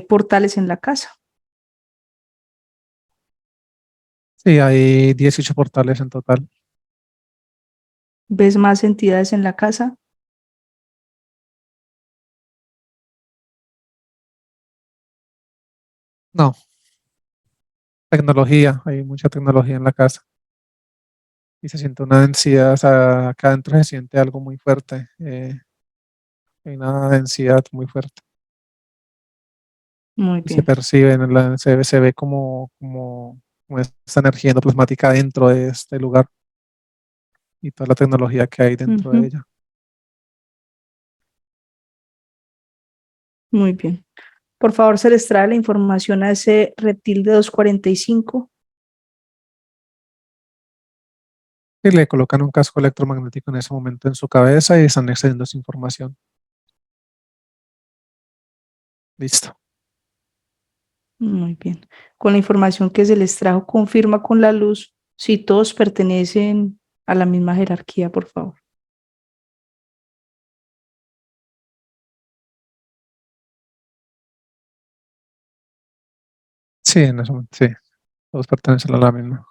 Portales en la casa. Sí, hay 18 portales en total. ¿Ves más entidades en la casa? No, tecnología, hay mucha tecnología en la casa y se siente una densidad, o sea, acá adentro se siente algo muy fuerte, hay una densidad muy fuerte Muy y se bien. percibe, se ve como esta energía endoplasmática dentro de este lugar y toda la tecnología que hay dentro de Ujú, ella. muy bien. Por favor, se les trae la información a ese reptil de 245. Y le colocan un casco electromagnético en ese momento en su cabeza y están excediendo esa información. Listo. Muy bien. Con la información que se les trajo, confirma con la luz si todos pertenecen a la misma jerarquía, por favor. Sí, en eso, sí, todos pertenecen a la misma.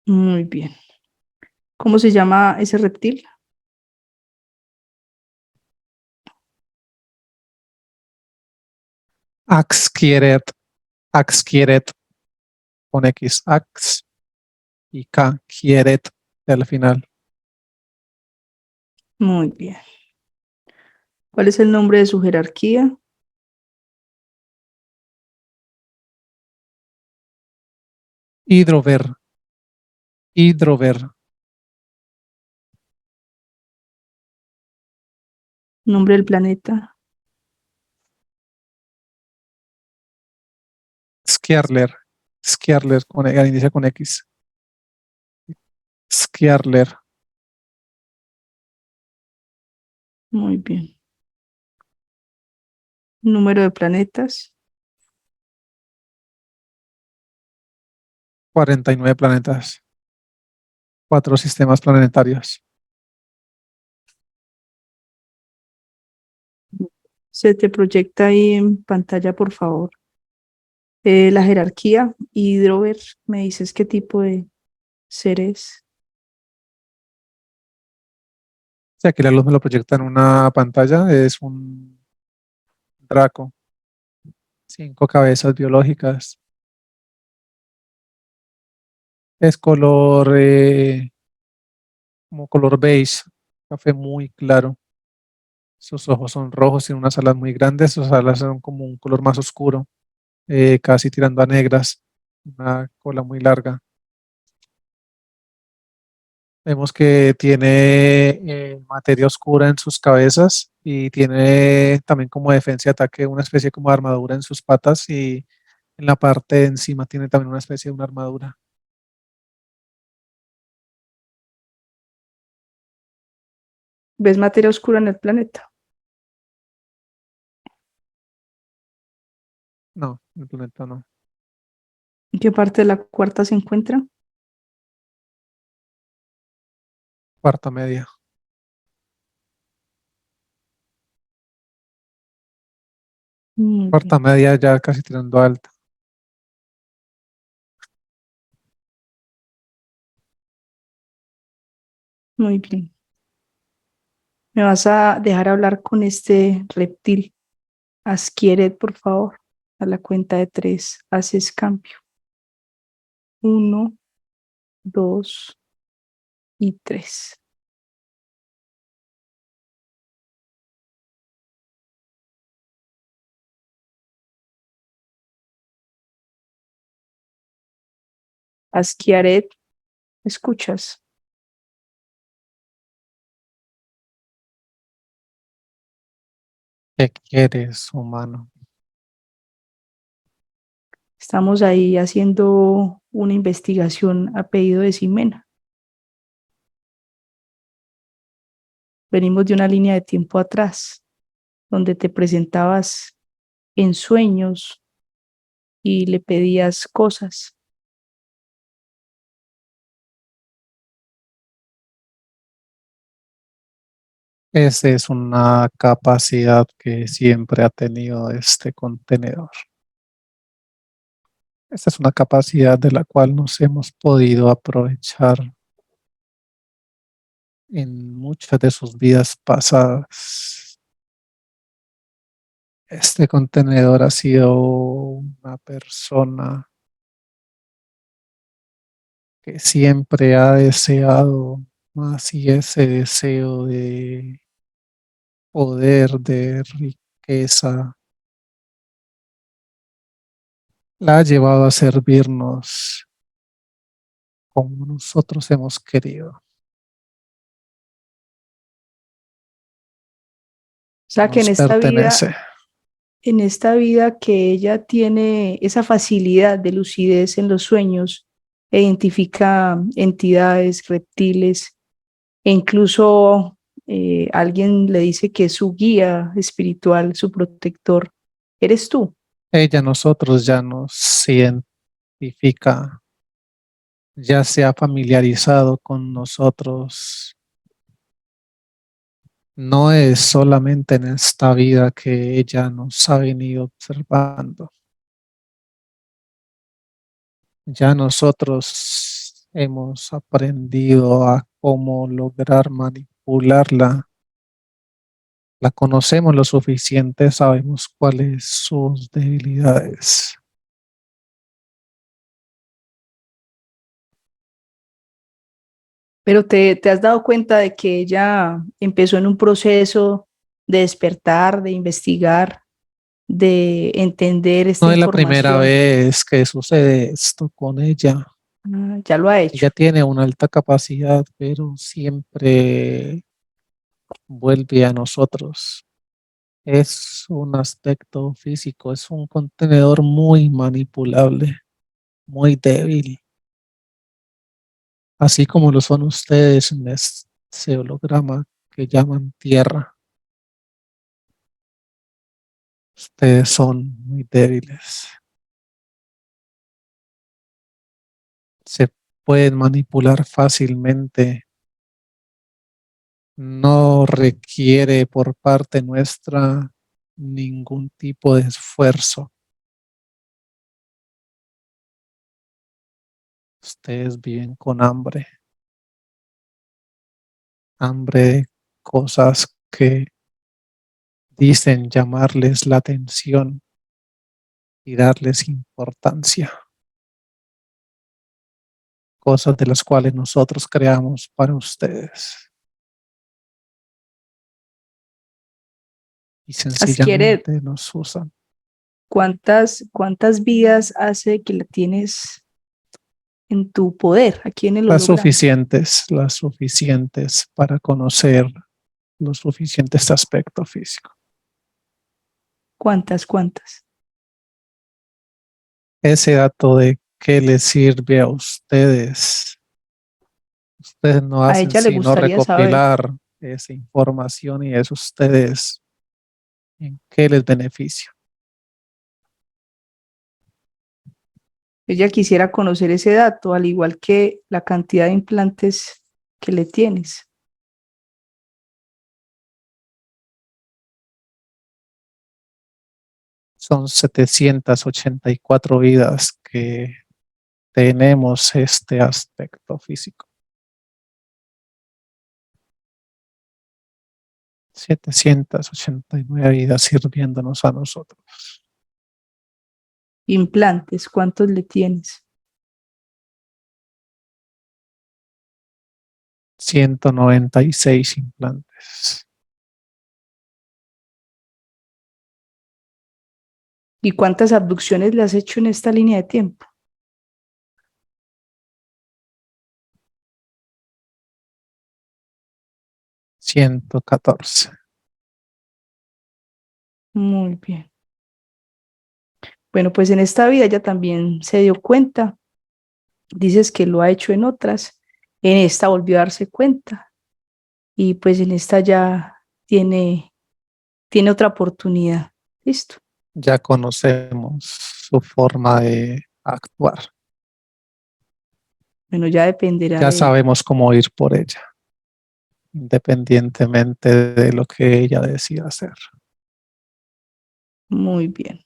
Muy bien. ¿Cómo se llama ese reptil? Axquieret, Axquieret con X, Ax y K, Quieret al final. Muy bien. ¿Cuál es el nombre de su jerarquía? Hidrover, Hidrover, Nombre del planeta. Skierler, Skierler, inicia con X. Skierler, Muy bien. Número de planetas. 49 planetas, 4 sistemas planetarios. Se te proyecta ahí en pantalla, por favor. La jerarquía. Hidrover, me dices qué tipo de ser es. Si aquí la luz me lo proyecta en una pantalla, es un Draco, 5 cabezas biológicas. Es color, como color beige, café muy claro. Sus ojos son rojos, tiene unas alas muy grandes, sus alas son como un color más oscuro, casi tirando a negras, una cola muy larga. Vemos que tiene materia oscura en sus cabezas y tiene también como defensa y ataque una especie como de armadura en sus patas y en la parte de encima tiene también una especie de una armadura. ¿Ves materia oscura en el planeta? No, el planeta no. ¿En qué parte de la cuarta se encuentra? Cuarta media. Muy Cuarta bien, media ya casi tirando a alta. muy bien. ¿Me vas a dejar hablar con este reptil? Asquieret, por favor. A la cuenta de tres, haces cambio. Uno, dos y tres. Asquiaret, ¿escuchas? ¿Qué quieres, humano? Estamos ahí haciendo una investigación a pedido de Ximena. Venimos de una línea de tiempo atrás, donde te presentabas en sueños y le pedías cosas. Esa es una capacidad que siempre ha tenido este contenedor. Esta es una capacidad de la cual nos hemos podido aprovechar en muchas de sus vidas pasadas. Este contenedor ha sido una persona que siempre ha deseado más y ese deseo de poder, de riqueza, la ha llevado a servirnos como nosotros hemos querido. O sea que Nos pertenece. en esta vida que ella tiene esa facilidad de lucidez en los sueños, e identifica entidades, reptiles, e incluso alguien le dice que es su guía espiritual, su protector, eres tú. Ella a nosotros ya nos identifica, ya se ha familiarizado con nosotros. No es solamente en esta vida que ella nos ha venido observando. Ya nosotros hemos aprendido a cómo lograr manipularla. La conocemos lo suficiente, sabemos cuáles son sus debilidades. Pero te has dado cuenta de que ella empezó en un proceso de despertar, de investigar, de entender esta No es la primera información. vez que sucede esto con ella. Ah, ya lo ha hecho. Ella tiene una alta capacidad, pero siempre vuelve a nosotros. Es un aspecto físico, es un contenedor muy manipulable, muy débil, así como lo son ustedes en ese holograma que llaman Tierra. Ustedes son muy débiles. Se pueden manipular fácilmente. No requiere por parte nuestra ningún tipo de esfuerzo. Ustedes viven con hambre, hambre de cosas que dicen llamarles la atención y darles importancia, cosas de las cuales nosotros creamos para ustedes y Asquiere, sencillamente nos usan. ¿cuántas vidas hace que la tienes en tu poder aquí en el holograma? Las suficientes para conocer lo suficiente este aspecto físico. ¿Cuántas? Ese dato de qué les sirve a ustedes no A hacen ella le sino gustaría saber. recopilar esa información y es ustedes en qué les beneficia. Ella quisiera conocer ese dato, al igual que la cantidad de implantes que le tienes. Son 784 vidas que tenemos este aspecto físico. 789 vidas sirviéndonos a nosotros. Implantes, ¿cuántos le tienes? 196 implantes. ¿Y cuántas abducciones le has hecho en esta línea de tiempo? 114. Muy bien. Bueno, pues en esta vida ella también se dio cuenta. Dices que lo ha hecho en otras. En esta volvió a darse cuenta. Y pues en esta ya tiene otra oportunidad. Listo. Ya conocemos su forma de actuar. Bueno, ya dependerá Ya de ella. sabemos cómo ir por ella, independientemente de lo que ella decida hacer. Muy bien.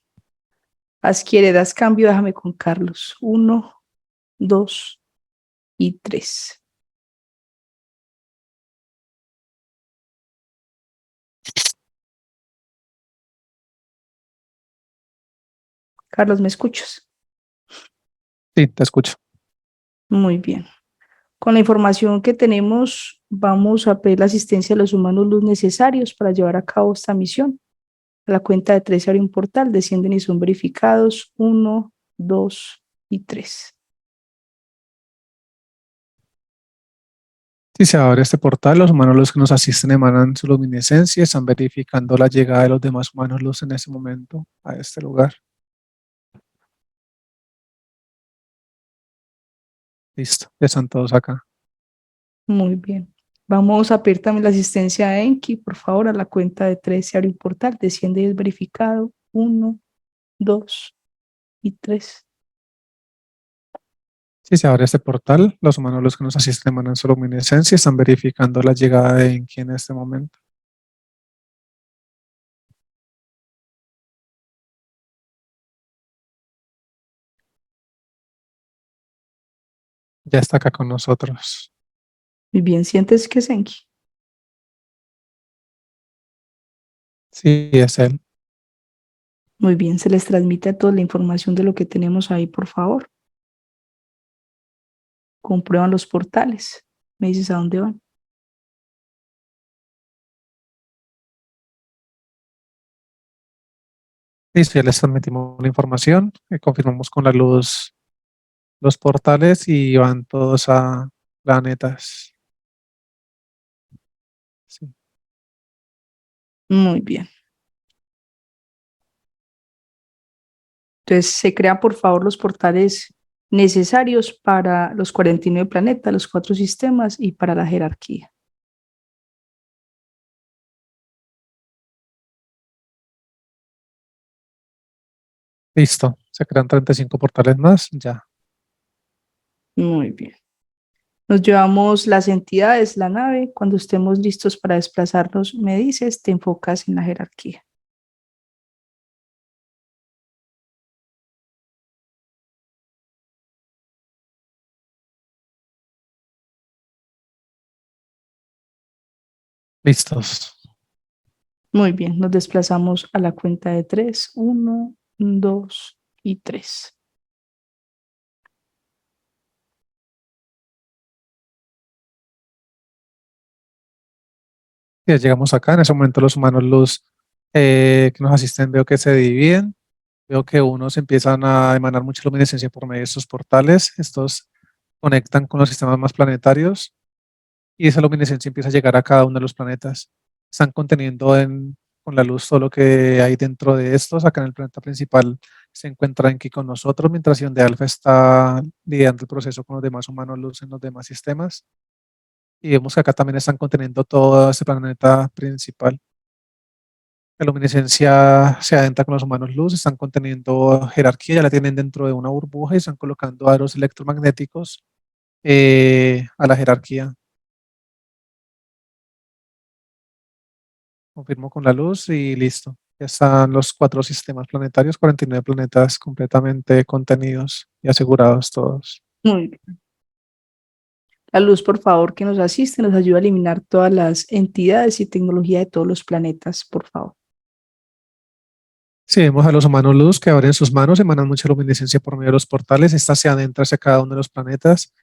Haz quiere, das cambio, déjame con Carlos. 1, 2 y 3. Carlos, ¿me escuchas? Sí, te escucho. Muy bien. Con la información que tenemos, vamos a pedir la asistencia de los humanos luz necesarios para llevar a cabo esta misión. A la cuenta de 3 se abre un portal, descienden y son verificados. 1, 2 y 3. Si se abre este portal, los humanos los que nos asisten emanan su luminiscencia y están verificando la llegada de los demás humanos luz en ese momento a este lugar. Listo, ya están todos acá. Muy bien. Vamos a pedir también la asistencia de Enki, por favor, a la cuenta de 3 se abre un portal, desciende y es verificado. 1, 2 y 3. Si se abre este portal, los humanos los que nos asisten emanan su luminiscencia y están verificando la llegada de Enki en este momento. Ya está acá con nosotros. Muy bien, ¿sientes que es Enki? Sí, es él. Muy bien, se les transmite toda la información de lo que tenemos ahí, por favor. Comprueban los portales. Me dices a dónde van. Listo, ya les transmitimos la información. Confirmamos con la luz los portales y van todos a planetas. Sí. Muy bien. Entonces, se crean, por favor, los portales necesarios para los 49 planetas, los 4 sistemas y para la jerarquía. Listo, se crean 35 portales más. Ya. Muy bien. Nos llevamos las entidades, la nave. Cuando estemos listos para desplazarnos, me dices, te enfocas en la jerarquía. Listos. Muy bien, nos desplazamos a la cuenta de 3. 1, 2 y 3. Ya llegamos acá. En ese momento los humanos luz que nos asisten veo que se dividen. Veo que unos empiezan a emanar mucha luminiscencia por medio de estos portales. Estos conectan con los sistemas más planetarios y esa luminiscencia empieza a llegar a cada uno de los planetas. Están conteniendo con la luz todo lo que hay dentro de estos. Acá en el planeta principal se encuentra Enki con nosotros, mientras Ion de Alfa está lidiando el proceso con los demás humanos luz en los demás sistemas. Y vemos que acá también están conteniendo todo este planeta principal. La luminiscencia se adentra con los humanos luz, están conteniendo jerarquía, ya la tienen dentro de una burbuja y están colocando aros electromagnéticos a la jerarquía. Confirmo con la luz y listo. Ya están los 4 sistemas planetarios, 49 planetas completamente contenidos y asegurados todos. Muy bien. La luz, por favor, que nos asiste, nos ayuda a eliminar todas las entidades y tecnología de todos los planetas, por favor. Si vemos a los humanos luz que abren sus manos, emanan mucha luminiscencia por medio de los portales, esta se adentra hacia cada uno de los planetas.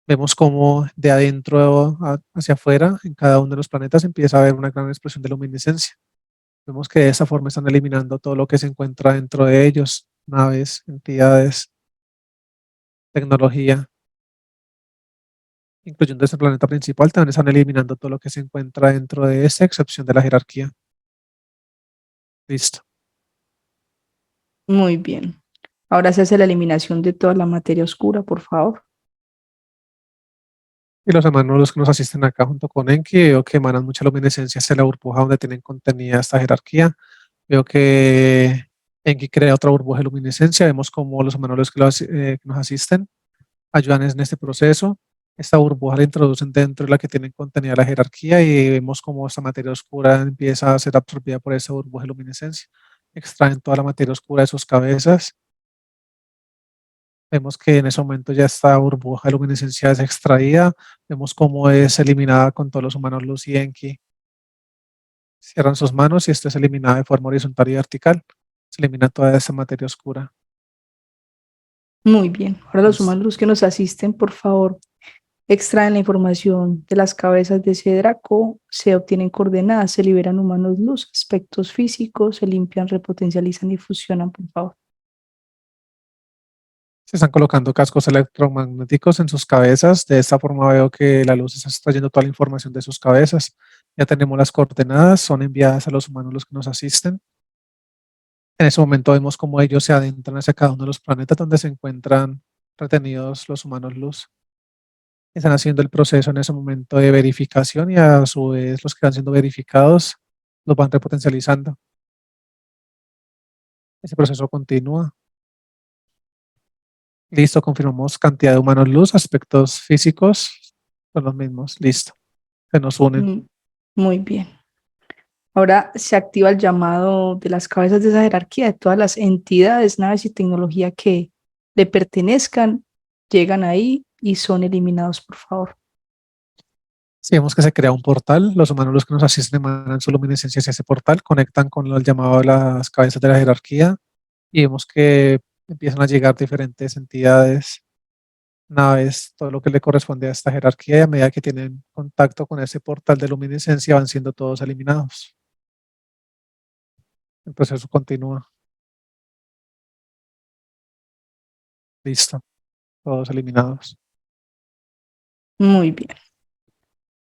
Vemos cómo de adentro hacia afuera, en cada uno de los planetas, empieza a haber una gran explosión de luminiscencia. Vemos que de esa forma están eliminando todo lo que se encuentra dentro de ellos, naves, entidades, tecnología, incluyendo este planeta principal, también están eliminando todo lo que se encuentra dentro de esta, excepción de la jerarquía. Listo. Muy bien. Ahora se hace la eliminación de toda la materia oscura, por favor. Y los hermanos los que nos asisten acá junto con Enki, veo que emanan mucha luminiscencia hacia la burbuja donde tienen contenida esta jerarquía. Veo que Enki crea otra burbuja de luminiscencia. Vemos como los hermanos los que nos asisten ayudan en este proceso. Esta burbuja la introducen dentro de la que tienen contenida la jerarquía y vemos cómo esta materia oscura empieza a ser absorbida por esa burbuja de luminiscencia. Extraen toda la materia oscura de sus cabezas. Vemos que en ese momento ya esta burbuja de luminiscencia es extraída. Vemos cómo es eliminada con todos los humanos luz y Enki. Cierran sus manos y esta es eliminada de forma horizontal y vertical. Se elimina toda esa materia oscura. Muy bien. Ahora los Listo. humanos que nos asisten, por favor, extraen la información de las cabezas de ese Draco, se obtienen coordenadas, se liberan humanos luz, aspectos físicos, se limpian, repotencializan y fusionan, por favor. Se están colocando cascos electromagnéticos en sus cabezas. De esta forma veo que la luz está extrayendo toda la información de sus cabezas. Ya tenemos las coordenadas, son enviadas a los humanos los que nos asisten. En ese momento vemos cómo ellos se adentran hacia cada uno de los planetas donde se encuentran retenidos los humanos luz. Están haciendo el proceso en ese momento de verificación y a su vez los que van siendo verificados los van repotencializando. Ese proceso continúa. Listo, confirmamos cantidad de humanos luz, aspectos físicos son los mismos. Listo, se nos unen. Mm, Muy bien. Ahora se activa el llamado de las cabezas de esa jerarquía de todas las entidades, naves y tecnología que le pertenezcan, llegan ahí y son eliminados, por favor. Si vemos que se crea un portal, los humanos los que nos asisten emanan su luminiscencia hacia ese portal, conectan con el llamado de las cabezas de la jerarquía y vemos que empiezan a llegar diferentes entidades, naves, todo lo que le corresponde a esta jerarquía y a medida que tienen contacto con ese portal de luminiscencia van siendo todos eliminados. El proceso continúa. Listo, todos eliminados. Muy bien.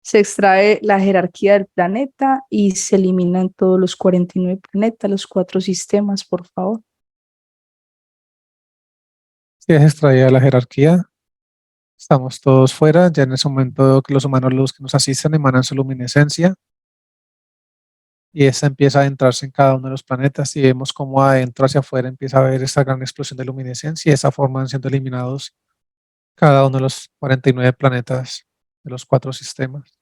Se extrae la jerarquía del planeta y se eliminan todos los 49 planetas, los 4 sistemas, por favor. Si es extraída la jerarquía, estamos todos fuera. Ya en ese momento que los humanos los que nos asisten emanan su luminiscencia y esta empieza a adentrarse en cada uno de los planetas y vemos cómo adentro hacia afuera empieza a haber esta gran explosión de luminiscencia y de esa forma van siendo eliminados cada uno de los 49 planetas de los 4 sistemas.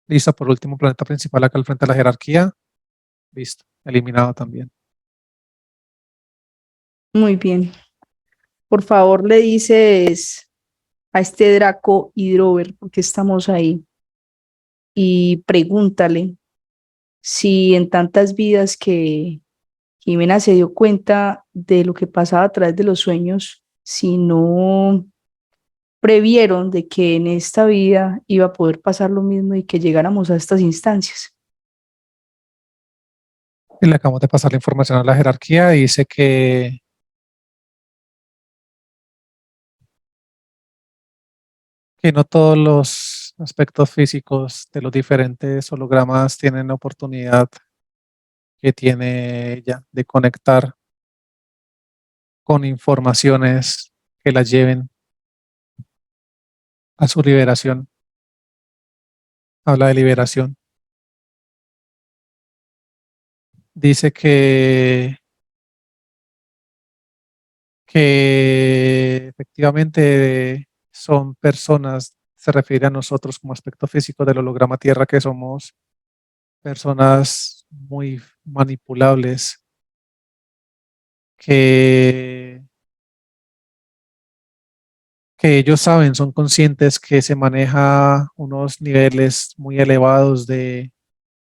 Listo, por último, planeta principal acá al frente de la jerarquía. Listo, eliminado también. Muy bien. Por favor, le dices a este Draco Hidrover, porque estamos ahí, y pregúntale si en tantas vidas que Jimena se dio cuenta de lo que pasaba a través de los sueños, si no previeron de que en esta vida iba a poder pasar lo mismo y que llegáramos a estas instancias. Y le acabamos de pasar la información a la jerarquía y dice que no todos los aspectos físicos de los diferentes hologramas tienen la oportunidad que tiene ella de conectar con informaciones que la lleven a su liberación. Habla de liberación. Dice que efectivamente son personas, se refiere a nosotros como aspecto físico del holograma Tierra, que somos personas muy manipulables, que, que ellos saben, son conscientes que se maneja unos niveles muy elevados de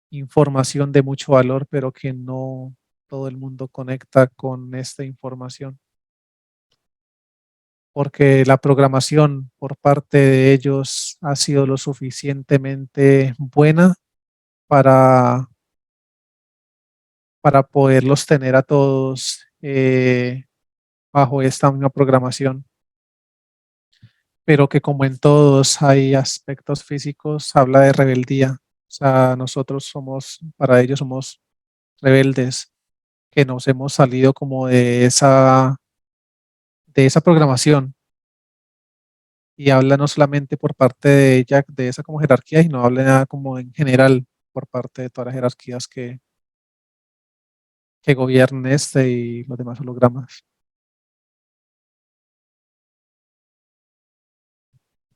información de mucho valor, pero que no todo el mundo conecta con esta información, porque la programación por parte de ellos ha sido lo suficientemente buena para, para poderlos tener a todos bajo esta misma programación, pero que como en todos hay aspectos físicos, habla de rebeldía. O sea, nosotros somos, para ellos somos rebeldes, que nos hemos salido como de esa programación y habla no solamente por parte de ella, de esa como jerarquía, sino habla nada como en general por parte de todas las jerarquías que gobiernan este y los demás hologramas,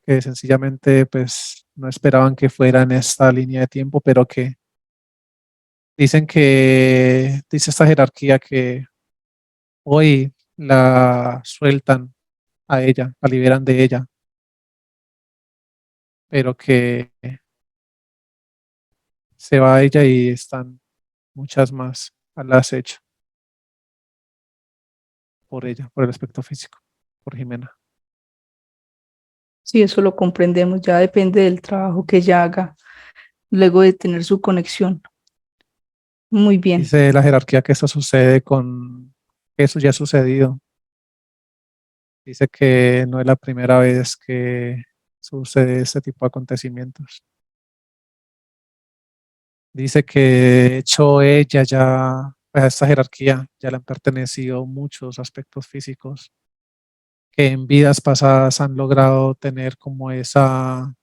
que sencillamente pues no esperaban que fuera en esta línea de tiempo, pero que dicen que, dice esta jerarquía que hoy la sueltan a ella, la liberan de ella, pero que se va a ella y están muchas más las he hecho por ella, por el aspecto físico, por Jimena. Sí, eso lo comprendemos, ya depende del trabajo que ella haga luego de tener su conexión. Muy bien, Dice la jerarquía que esto sucede que eso ya ha sucedido. Dice que no es la primera vez que sucede este tipo de acontecimientos. Dice que de hecho ella ya, pues a esta jerarquía ya le han pertenecido muchos aspectos físicos que en vidas pasadas han logrado tener como esa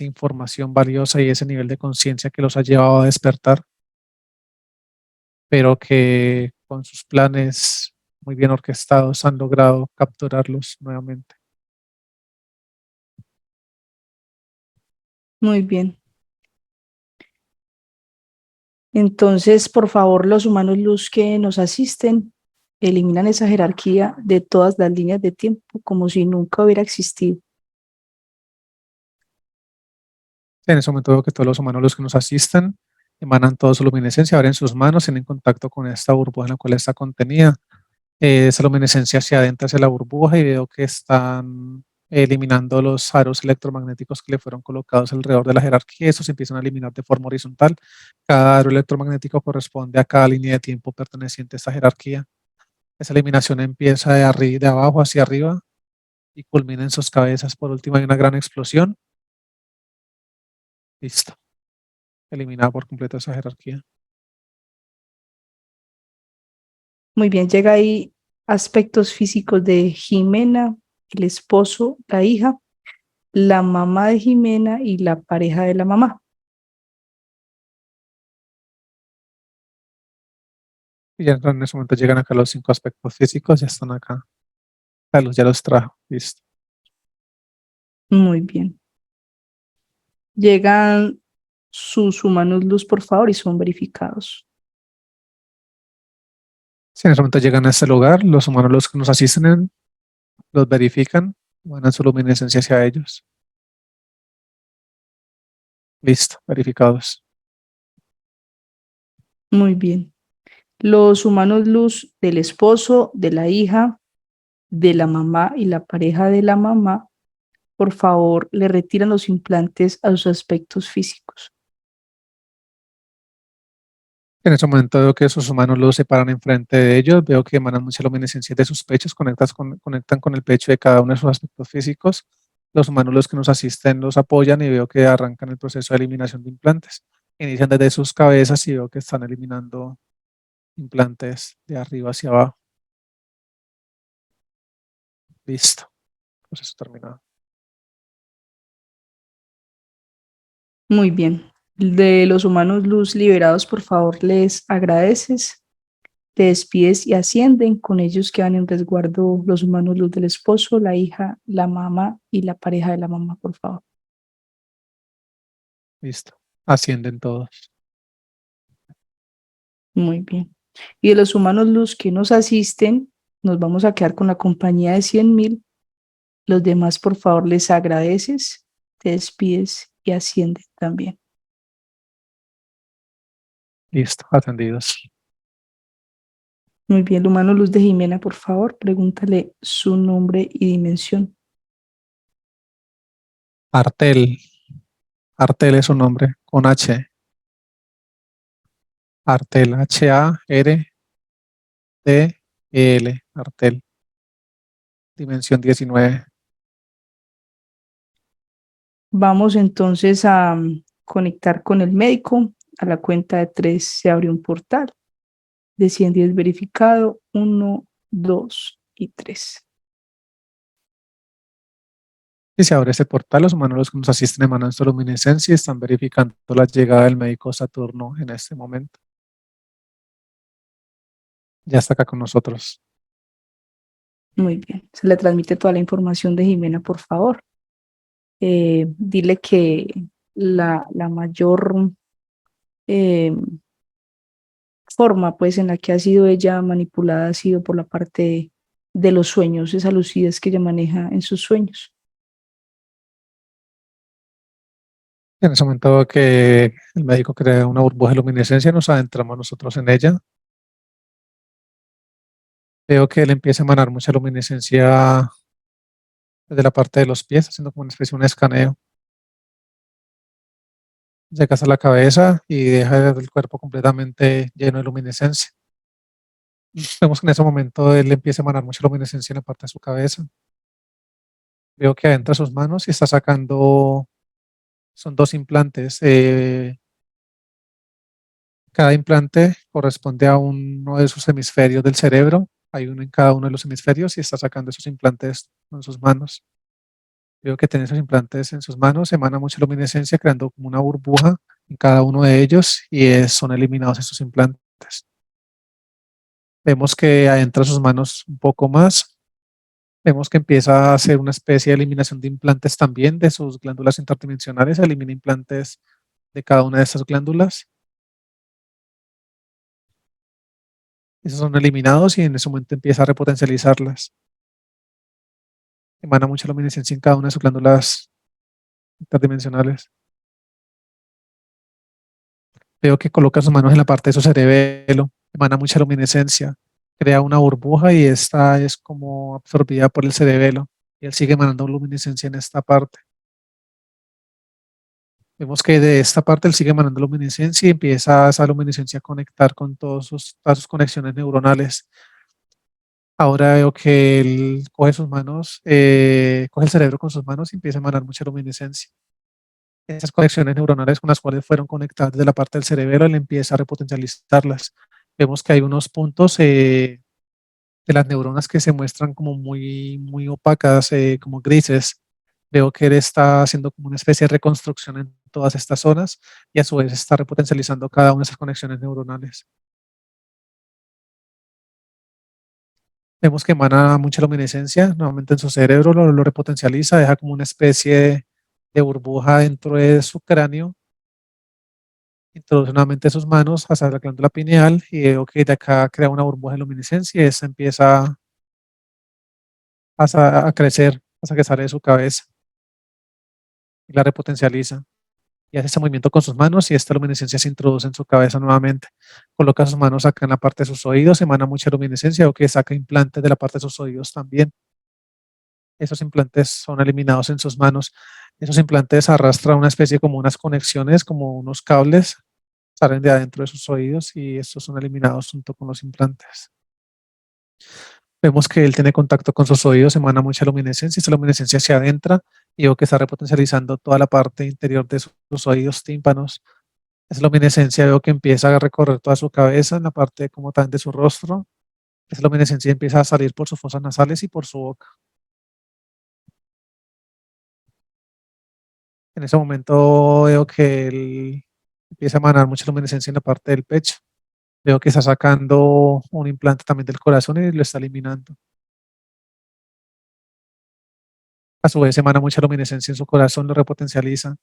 información valiosa y ese nivel de conciencia que los ha llevado a despertar, pero que con sus planes muy bien orquestados han logrado capturarlos nuevamente. muy bien. Entonces, por favor, los humanos luz que nos asisten eliminan esa jerarquía de todas las líneas de tiempo como si nunca hubiera existido. En ese momento veo que todos los humanos los que nos asisten emanan toda su luminiscencia, abren sus manos, tienen contacto con esta burbuja en la cual está contenida. Esa luminiscencia se adentra hacia la burbuja y veo que están eliminando los aros electromagnéticos que le fueron colocados alrededor de la jerarquía. Estos se empiezan a eliminar de forma horizontal. Cada aro electromagnético corresponde a cada línea de tiempo perteneciente a esta jerarquía. Esa eliminación empieza de abajo hacia arriba y culmina en sus cabezas. Por último, hay una gran explosión. Listo. Eliminada por completo esa jerarquía. Muy bien, llega ahí aspectos físicos de Jimena, el esposo, la hija, la mamá de Jimena y la pareja de la mamá. Y ya en ese momento llegan acá los 5 aspectos físicos, ya están acá. La luz ya los trajo. Listo. Muy bien. Llegan sus humanos luz, por favor, y son verificados. Si en ese momento llegan a este lugar, los humanos los que nos asisten los verifican, mandan su luminiscencia hacia ellos. Listo, verificados. Muy bien. Los humanos luz del esposo, de la hija, de la mamá y la pareja de la mamá, por favor, le retiran los implantes a sus aspectos físicos. En ese momento veo que esos humanos los separan enfrente de ellos, veo que emanan mucha luminiscencia de sus pechos, conectan con el pecho de cada uno de sus aspectos físicos. Los humanos los que nos asisten los apoyan y veo que arrancan el proceso de eliminación de implantes. Inician desde sus cabezas y veo que están eliminando implantes de arriba hacia abajo. Listo, proceso terminado. Muy bien. De los humanos luz liberados, por favor, les agradeces, te despides y ascienden. Con ellos quedan en resguardo los humanos luz del esposo, la hija, la mamá y la pareja de la mamá, por favor. Listo, ascienden todos. Muy bien. Y de los humanos luz que nos asisten, nos vamos a quedar con la compañía de 100.000. Los demás, por favor, les agradeces, te despides y ascienden también. Listo, atendidos. Muy bien, el humano luz de Jimena, por favor, pregúntale su nombre y dimensión. Artel, Artel es su nombre, con H. Artel, H-A-R-T-E-L, Artel, dimensión 19. Vamos entonces a conectar con el médico. A la cuenta de 3 se abre un portal. De 100 días verificado, 1, 2 y 3. Y se abre este portal, los humanos los que nos asisten emanan su luminiscencia y están verificando la llegada del médico Saturno en este momento. Ya está acá con nosotros. Muy bien. Se le transmite toda la información de Jimena, por favor. Dile que la mayor eh, forma pues en la que ha sido ella manipulada ha sido por la parte de los sueños, esa lucidez que ella maneja en sus sueños. En ese momento que el médico crea una burbuja de luminiscencia, nos adentramos nosotros en ella. Veo que él empieza a emanar mucha luminiscencia desde la parte de los pies, haciendo como una especie de un escaneo. Llega hasta la cabeza y deja el cuerpo completamente lleno de luminiscencia. Vemos que en ese momento él empieza a emanar mucha luminiscencia en la parte de su cabeza. Veo que adentra sus manos y está sacando, son dos implantes. Cada implante corresponde a uno de sus hemisferios del cerebro. Hay uno en cada uno de los hemisferios y está sacando esos implantes con sus manos. Veo que tiene esos implantes en sus manos, emana mucha luminiscencia, creando como una burbuja en cada uno de ellos y son eliminados esos implantes. Vemos que adentra sus manos un poco más. Vemos que empieza a hacer una especie de eliminación de implantes también de sus glándulas interdimensionales. Elimina implantes de cada una de estas glándulas. Esos son eliminados y en ese momento empieza a repotencializarlas. Emana mucha luminiscencia en cada una de sus glándulas interdimensionales. Veo que coloca sus manos en la parte de su cerebelo, emana mucha luminiscencia, crea una burbuja y esta es como absorbida por el cerebelo y él sigue emanando luminiscencia en esta parte. Vemos que de esta parte él sigue emanando luminiscencia y empieza esa luminiscencia a conectar con todas sus conexiones neuronales. Ahora veo que él coge sus manos, coge el cerebro con sus manos y empieza a emanar mucha luminiscencia. Esas conexiones neuronales con las cuales fueron conectadas desde la parte del cerebro, él empieza a repotencializarlas. Vemos que hay unos puntos de las neuronas que se muestran como muy opacas, como grises. Veo que él está haciendo como una especie de reconstrucción en todas estas zonas y a su vez está repotencializando cada una de esas conexiones neuronales. Vemos que emana mucha luminiscencia nuevamente en su cerebro, lo repotencializa, deja como una especie de burbuja dentro de su cráneo, introduce nuevamente sus manos hacia la glándula pineal y veo que de acá crea una burbuja de luminiscencia y esta empieza a crecer hasta que sale de su cabeza y la repotencializa. Y hace ese movimiento con sus manos y esta luminiscencia se introduce en su cabeza nuevamente. Coloca sus manos acá en la parte de sus oídos, emana mucha luminiscencia o que saca implantes de la parte de sus oídos también. Esos implantes son eliminados en sus manos. Esos implantes arrastran una especie como unas conexiones, como unos cables, salen de adentro de sus oídos y estos son eliminados junto con los implantes. Vemos que él tiene contacto con sus oídos, emana mucha luminiscencia, esta luminiscencia se adentra y veo que está repotencializando toda la parte interior de sus oídos, tímpanos. Esa luminiscencia veo que empieza a recorrer toda su cabeza, en la parte como también de su rostro. Esa luminiscencia empieza a salir por sus fosas nasales y por su boca. En ese momento veo que él empieza a emanar mucha luminiscencia en la parte del pecho. Veo que está sacando un implante también del corazón y lo está eliminando. A su vez emana mucha luminiscencia en su corazón, lo repotencializa.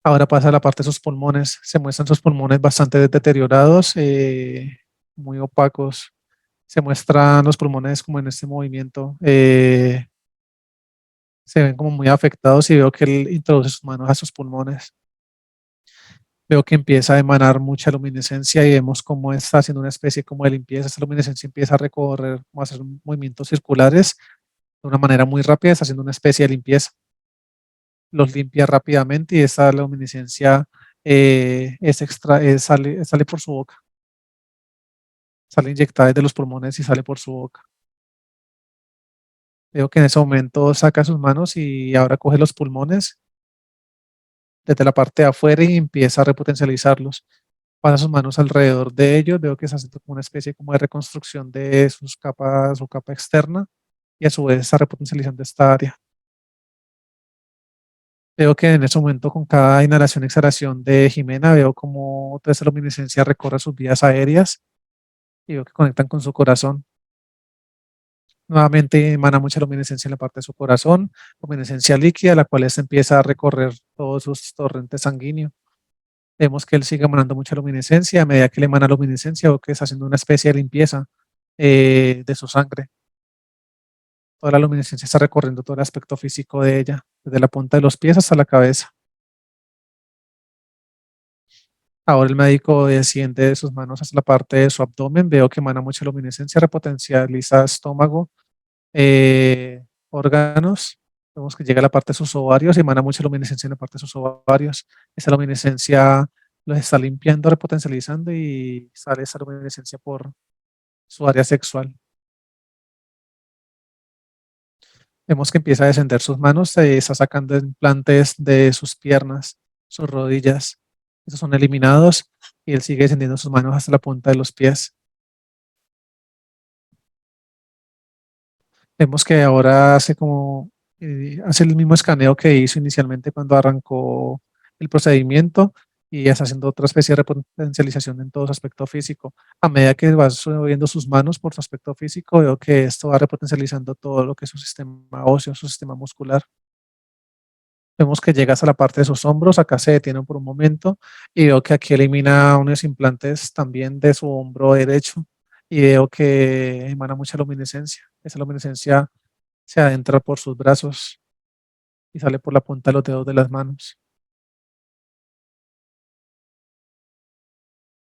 Ahora pasa a la parte de sus pulmones. Se muestran sus pulmones bastante deteriorados, muy opacos. Se muestran los pulmones como en este movimiento. Se ven como muy afectados y veo que él introduce sus manos a sus pulmones. Veo que empieza a emanar mucha luminiscencia y vemos cómo está haciendo una especie como de limpieza. Esta luminiscencia empieza a recorrer, como a hacer movimientos circulares de una manera muy rápida, está haciendo una especie de limpieza. Los limpia rápidamente y esta luminiscencia sale por su boca, sale inyectada desde los pulmones y sale por su boca. Veo que en ese momento saca sus manos y ahora coge los pulmones desde la parte de afuera y empieza a repotencializarlos. Pasa sus manos alrededor de ellos, veo que se hace como una especie como de reconstrucción de sus capas, su capa externa y a su vez está repotencializando esta área. Veo que en ese momento con cada inhalación y exhalación de Jimena veo como toda esa luminiscencia recorre sus vías aéreas y veo que conectan con su corazón. Nuevamente emana mucha luminiscencia en la parte de su corazón, luminiscencia líquida, la cual se empieza a recorrer todos sus torrentes sanguíneos. Vemos que él sigue emanando mucha luminiscencia. A medida que le emana luminiscencia, veo que está haciendo una especie de limpieza de su sangre. Toda la luminiscencia está recorriendo todo el aspecto físico de ella, desde la punta de los pies hasta la cabeza. Ahora el médico desciende de sus manos hasta la parte de su abdomen. Veo que emana mucha luminiscencia, repotencializa estómago, órganos. Vemos que llega a la parte de sus ovarios y emana mucha luminiscencia en la parte de sus ovarios. Esa luminiscencia los está limpiando, repotencializando y sale esa luminiscencia por su área sexual. Vemos que empieza a descender sus manos, se está sacando implantes de sus piernas, sus rodillas. Esos son eliminados y él sigue descendiendo sus manos hasta la punta de los pies. Vemos que ahora hace el mismo escaneo que hizo inicialmente cuando arrancó el procedimiento y está haciendo otra especie de repotencialización en todo su aspecto físico. A medida que va subiendo sus manos por su aspecto físico, veo que esto va repotencializando todo lo que es su sistema óseo, su sistema muscular. Vemos que llega hasta la parte de sus hombros, acá se detiene por un momento y veo que aquí elimina unos implantes también de su hombro derecho y veo que emana mucha luminiscencia. Esa luminiscencia se adentra por sus brazos y sale por la punta de los dedos de las manos.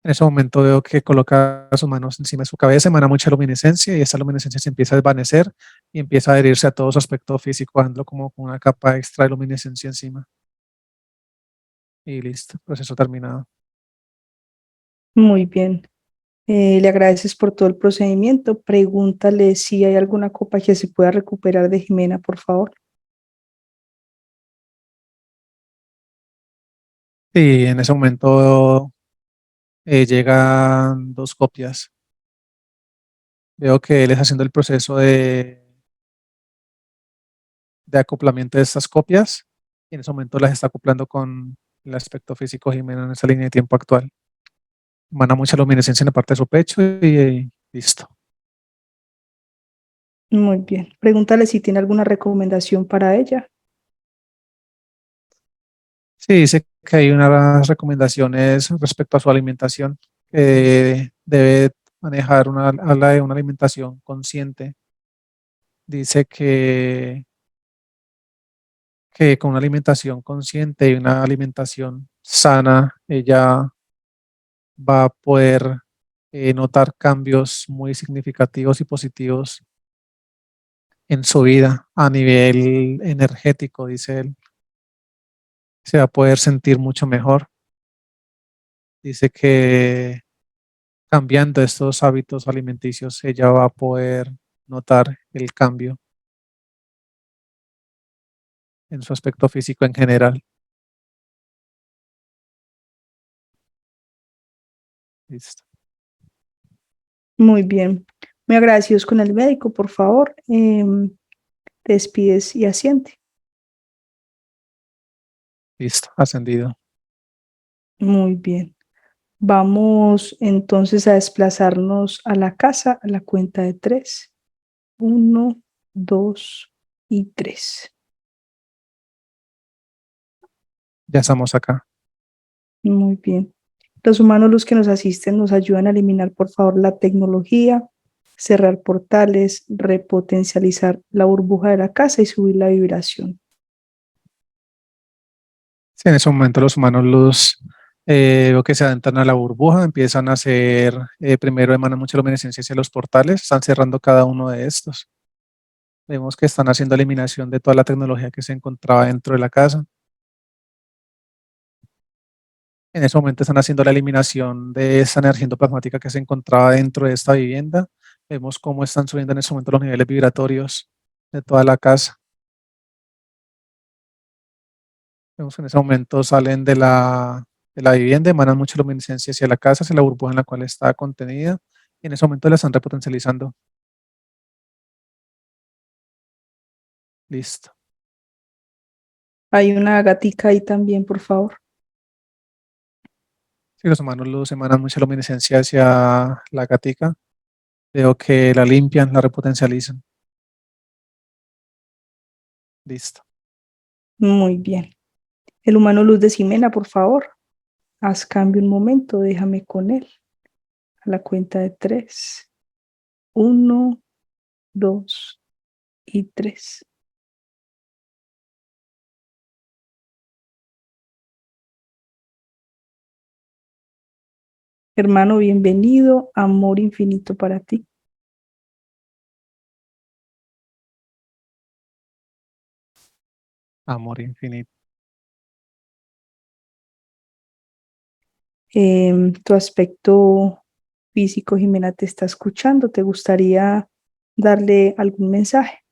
En ese momento veo que coloca sus manos encima de su cabeza, emana mucha luminiscencia y esa luminiscencia se empieza a desvanecer y empieza a adherirse a todo su aspecto físico, dando como una capa extra de luminiscencia encima. Y listo, proceso terminado. Muy bien. Le agradeces por todo el procedimiento. Pregúntale si hay alguna copa que se pueda recuperar de Jimena, por favor. Y en ese momento llegan dos copias. Veo que él está haciendo el proceso de acoplamiento de estas copias y en ese momento las está acoplando con el aspecto físico de Jimena en esa línea de tiempo actual. Emana mucha luminiscencia en la parte de su pecho y listo. Muy bien. Pregúntale si tiene alguna recomendación para ella. Sí, dice que hay unas recomendaciones respecto a su alimentación, que debe manejar habla de una alimentación consciente. Dice que con una alimentación consciente y una alimentación sana, ella va a poder notar cambios muy significativos y positivos en su vida a nivel energético, dice él. Se va a poder sentir mucho mejor. Dice que cambiando estos hábitos alimenticios, ella va a poder notar el cambio en su aspecto físico en general. Listo. Muy bien. Muy agradecidos con el médico, por favor. Te despides y asiente. Listo, ascendido. Muy bien. Vamos entonces a desplazarnos a la casa a la cuenta de tres. Uno, dos y tres. Ya estamos acá. Muy bien. Los humanos, los que nos asisten, nos ayudan a eliminar, por favor, la tecnología, cerrar portales, repotencializar la burbuja de la casa y subir la vibración. Sí, en ese momento los humanos veo que se adentran a la burbuja, empiezan a hacer, primero emanan mucha luminiscencia hacia los portales, están cerrando cada uno de estos. Vemos que están haciendo eliminación de toda la tecnología que se encontraba dentro de la casa. En ese momento están haciendo la eliminación de esa energía endoplasmática que se encontraba dentro de esta vivienda. Vemos cómo están subiendo en ese momento los niveles vibratorios de toda la casa. Vemos que en ese momento salen de la vivienda, emanan mucha luminiscencia hacia la casa, hacia la burbuja en la cual está contenida, y en ese momento la están repotencializando. Listo. Hay una gatica ahí también, por favor. Si los humanos luz emanan mucha luminiscencia hacia la gatica, veo que la limpian, la repotencializan. Listo. Muy bien. El humano luz de Ximena, por favor. Haz cambio un momento, déjame con él. A la cuenta de tres. Uno, dos y tres. Hermano, bienvenido. Amor infinito para ti. Amor infinito. Tu aspecto físico, Jimena, te está escuchando. ¿Te gustaría darle algún mensaje?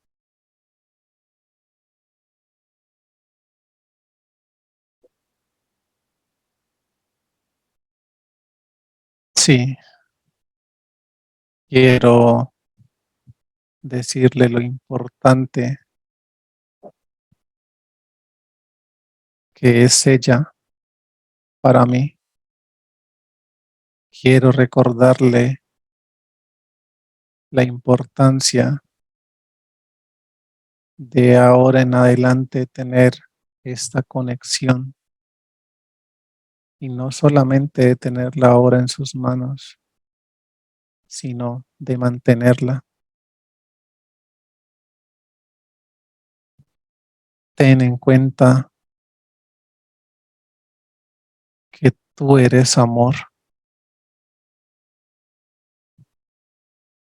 Sí, quiero decirle lo importante que es ella para mí. Quiero recordarle la importancia de ahora en adelante tener esta conexión y no solamente de tenerla ahora en sus manos, sino de mantenerla. Ten en cuenta que tú eres amor.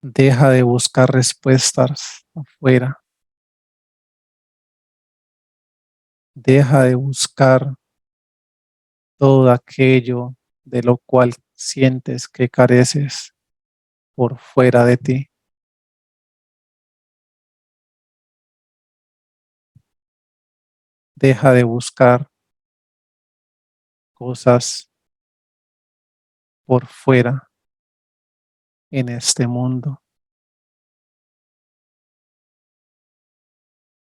Deja de buscar respuestas afuera. Deja de buscar todo aquello de lo cual sientes que careces por fuera de ti. Deja de buscar cosas por fuera en este mundo.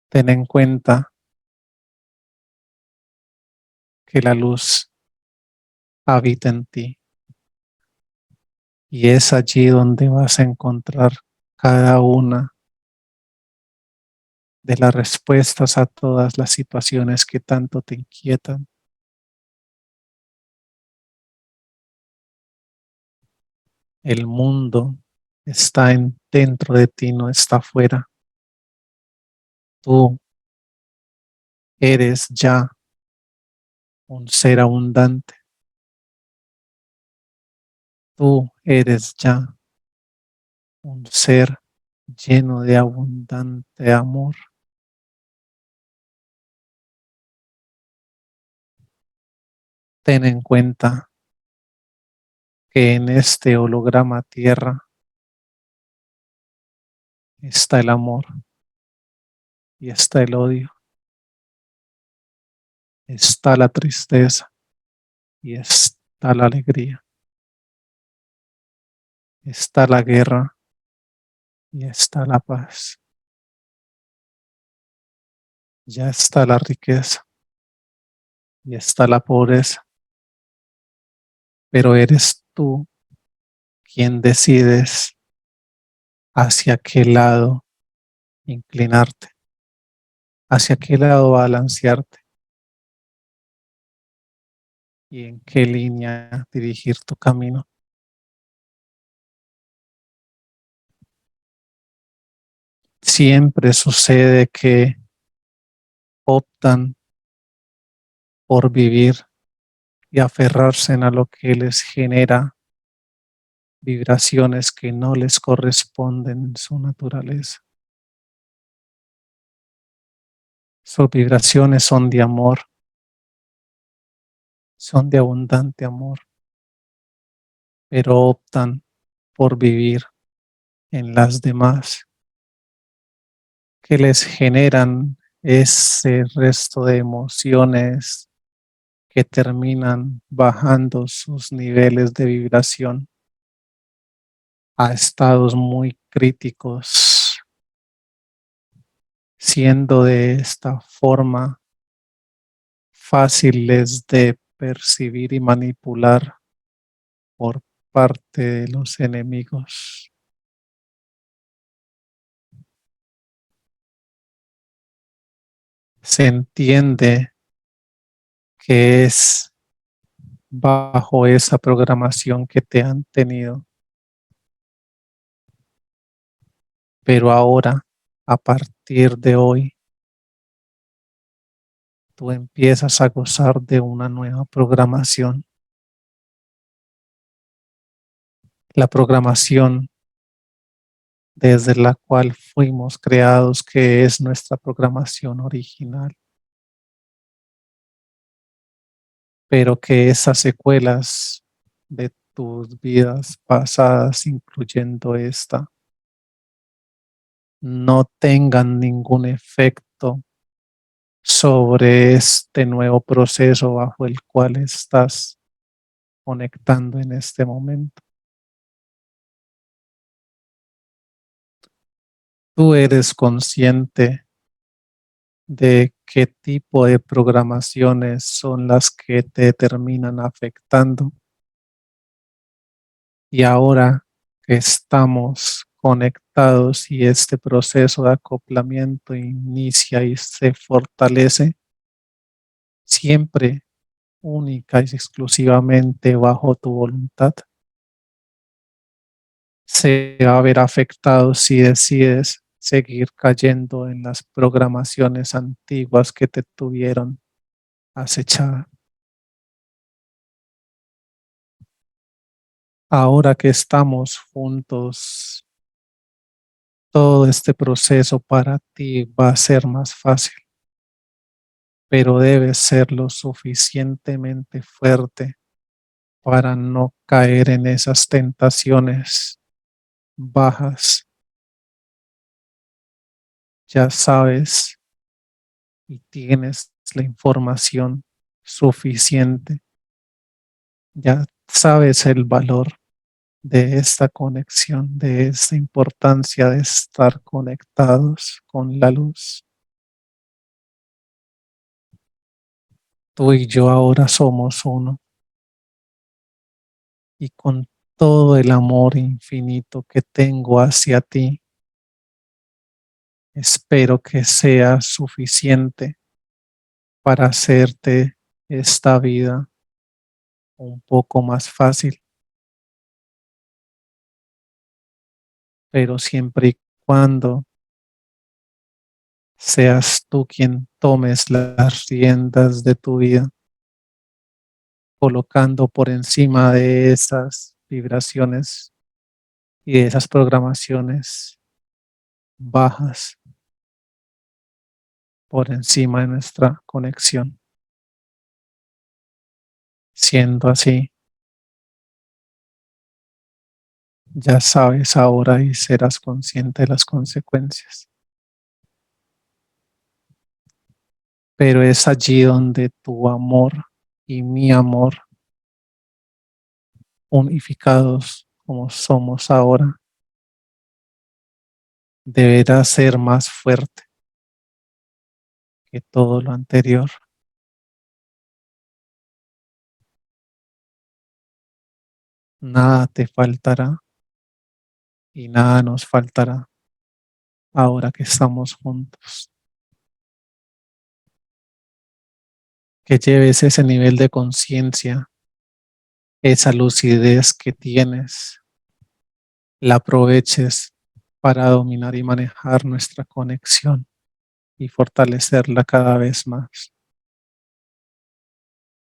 Ten en cuenta que la luz habita en ti y es allí donde vas a encontrar cada una de las respuestas a todas las situaciones que tanto te inquietan. El mundo está dentro de ti, no está afuera. Tú eres ya un ser abundante. Tú eres ya un ser lleno de abundante amor. Ten en cuenta que en este holograma tierra está el amor y está el odio, está la tristeza y está la alegría, está la guerra y está la paz, ya está la riqueza y está la pobreza, pero eres tú quien decides hacia qué lado inclinarte, hacia qué lado balancearte y en qué línea dirigir tu camino. Siempre sucede que optan por vivir y aferrarse a lo que les genera vibraciones que no les corresponden en su naturaleza. Sus vibraciones son de amor, son de abundante amor, pero optan por vivir en las demás, que les generan ese resto de emociones que terminan bajando sus niveles de vibración a estados muy críticos, siendo de esta forma fáciles de percibir y manipular por parte de los enemigos. Se entiende que es bajo esa programación que te han tenido, pero ahora, a partir de hoy, tú empiezas a gozar de una nueva programación la programación desde la cual fuimos creados, que es nuestra programación original, pero que esas secuelas de tus vidas pasadas, incluyendo esta, no tengan ningún efecto sobre este nuevo proceso bajo el cual estás conectando en este momento. Tú eres consciente de qué tipo de programaciones son las que te terminan afectando. Y ahora que estamos conectados y este proceso de acoplamiento inicia y se fortalece, siempre única y exclusivamente bajo tu voluntad, se va a ver afectado si decides seguir cayendo en las programaciones antiguas que te tuvieron acechada. Ahora que estamos juntos, todo este proceso para ti va a ser más fácil, pero debes ser lo suficientemente fuerte para no caer en esas tentaciones bajas. Ya sabes y tienes la información suficiente. Ya sabes el valor de esta conexión, de esta importancia de estar conectados con la luz. Tú y yo ahora somos uno, y con todo el amor infinito que tengo hacia ti, espero que sea suficiente para hacerte esta vida un poco más fácil, pero siempre y cuando seas tú quien tomes las riendas de tu vida, colocando por encima de esas vibraciones y de esas programaciones bajas por encima de nuestra conexión. Siendo así, ya sabes ahora y serás consciente de las consecuencias. Pero es allí donde tu amor y mi amor, unificados como somos ahora, deberá ser más fuerte que todo lo anterior. Nada te faltará y nada nos faltará ahora que estamos juntos. Que lleves ese nivel de conciencia, esa lucidez que tienes, la aproveches para dominar y manejar nuestra conexión y fortalecerla cada vez más.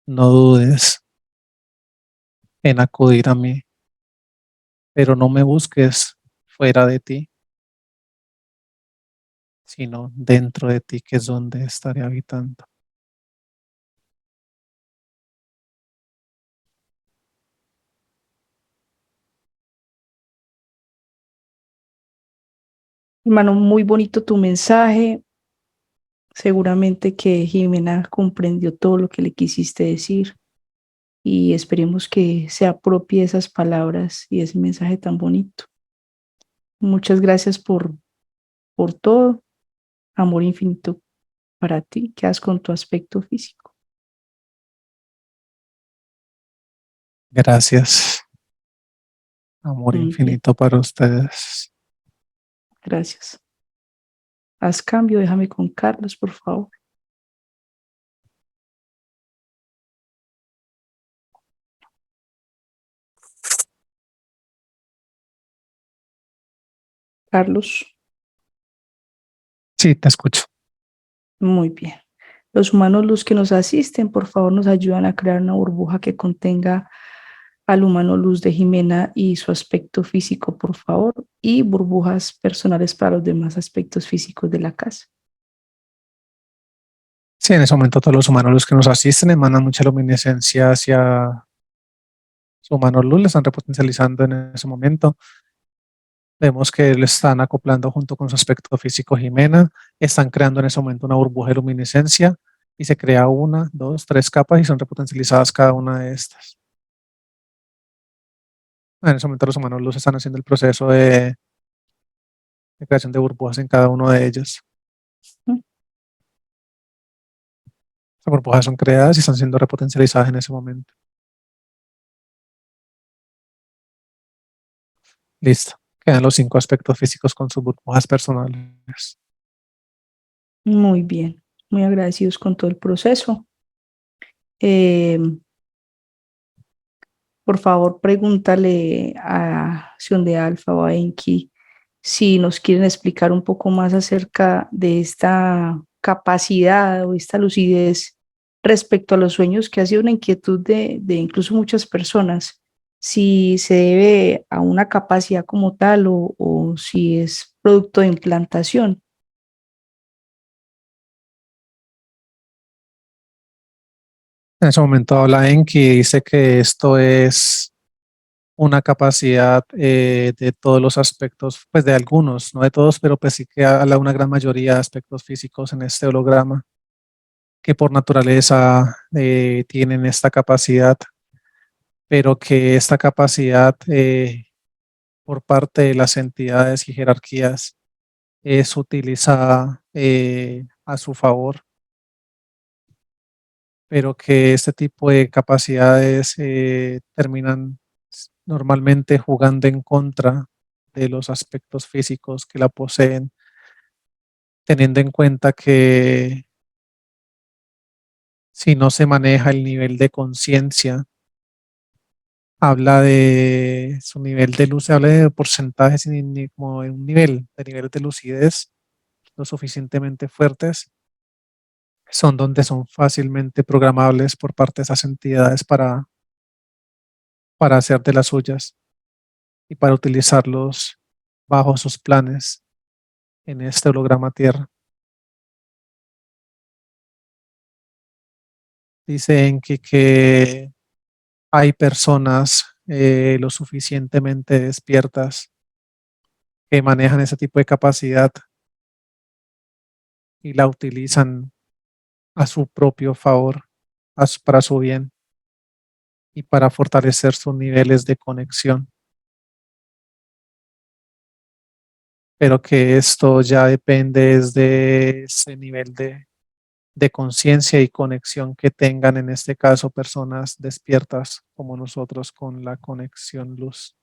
No dudes en acudir a mí, pero no me busques fuera de ti, sino dentro de ti, que es donde estaré habitando. Hermano, muy bonito tu mensaje. Seguramente que Jimena comprendió todo lo que le quisiste decir y esperemos que se apropie esas palabras y ese mensaje tan bonito. Muchas gracias por todo. Amor infinito para ti. Quedas con tu aspecto físico. Gracias. Amor Muy bien, infinito para ustedes. gracias. Haz cambio, déjame con Carlos, por favor. Carlos, Sí, te escucho. muy bien. Los humanos, los que nos asisten, por favor, nos ayudan a crear una burbuja que contenga al humano luz de Jimena y su aspecto físico, por favor, y burbujas personales para los demás aspectos físicos de la casa. Sí, en ese momento todos los humanos los que nos asisten emanan mucha luminiscencia hacia su humano luz, le están repotencializando en ese momento. Vemos que le están acoplando junto con su aspecto físico Jimena, están creando en ese momento una burbuja de luminiscencia y se crea una, dos, tres capas y son repotencializadas cada una de estas. En ese momento los humanos luz están haciendo el proceso de creación de burbujas en cada uno de ellos. ¿Mm? Las burbujas son creadas y están siendo repotencializadas en ese momento. Listo. Quedan los 5 aspectos físicos con sus burbujas personales. Muy bien, muy agradecidos con todo el proceso. Por favor, pregúntale a Sion de Alfa o a Enki si nos quieren explicar un poco más acerca de esta capacidad o esta lucidez respecto a los sueños, que ha sido una inquietud de incluso muchas personas, si se debe a una capacidad como tal o si es producto de implantación. En ese momento habla Enki y dice que esto es una capacidad de todos los aspectos, pues de algunos, no de todos, pero pues sí que habla una gran mayoría de aspectos físicos en este holograma que por naturaleza tienen esta capacidad, pero que esta capacidad por parte de las entidades y jerarquías es utilizada a su favor, pero que este tipo de capacidades terminan normalmente jugando en contra de los aspectos físicos que la poseen, teniendo en cuenta que si no se maneja el nivel de conciencia, habla de su nivel de luz, habla de porcentajes como de un nivel, de niveles de lucidez lo suficientemente fuertes, son donde son fácilmente programables por parte de esas entidades para hacer de las suyas y para utilizarlos bajo sus planes en este holograma Tierra. Dice Enki que hay personas lo suficientemente despiertas que manejan ese tipo de capacidad y la utilizan a su propio favor, para su bien y para fortalecer sus niveles de conexión. Pero que esto ya depende de ese nivel de conciencia y conexión que tengan, en este caso, personas despiertas como nosotros con la conexión luz.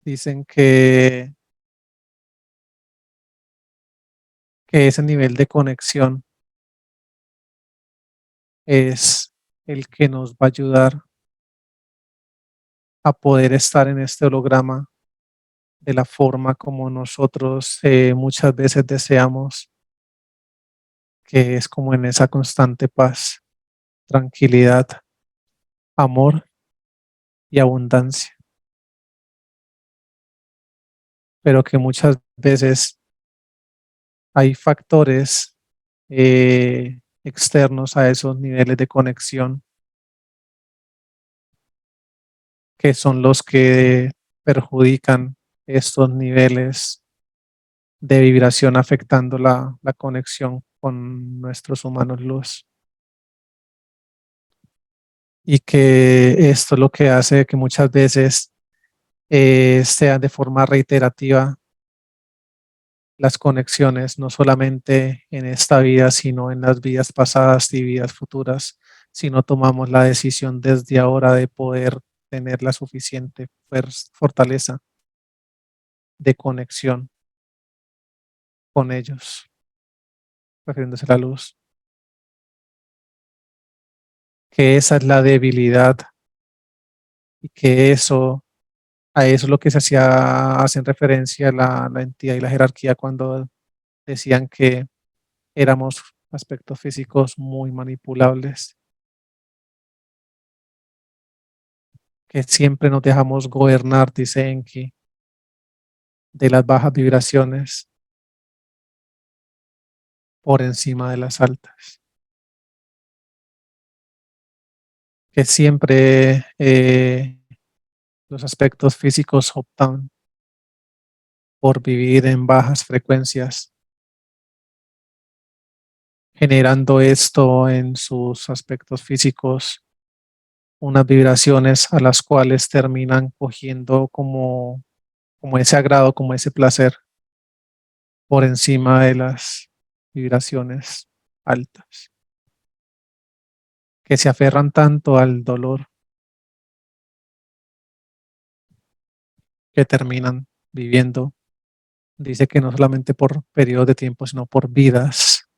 Dicen que ese nivel de conexión es el que nos va a ayudar a poder estar en este holograma de la forma como nosotros muchas veces deseamos, que es como en esa constante paz, tranquilidad, amor y abundancia, pero que muchas veces hay factores externos a esos niveles de conexión que son los que perjudican estos niveles de vibración, afectando la conexión con nuestros humanos luz. Y que esto es lo que hace que muchas veces sean de forma reiterativa las conexiones, no solamente en esta vida, sino en las vidas pasadas y vidas futuras, si no tomamos la decisión desde ahora de poder tener la suficiente fortaleza de conexión con ellos, refiriéndose a la luz, que esa es la debilidad y que eso, a eso es lo que se hacen referencia la entidad y la jerarquía cuando decían que éramos aspectos físicos muy manipulables, que siempre nos dejamos gobernar, dice Enki, de las bajas vibraciones por encima de las altas, que siempre los aspectos físicos optan por vivir en bajas frecuencias, generando esto en sus aspectos físicos unas vibraciones a las cuales terminan cogiendo como ese agrado, como ese placer por encima de las vibraciones altas, que se aferran tanto al dolor que terminan viviendo, dice que no solamente por periodos de tiempo, sino por vidas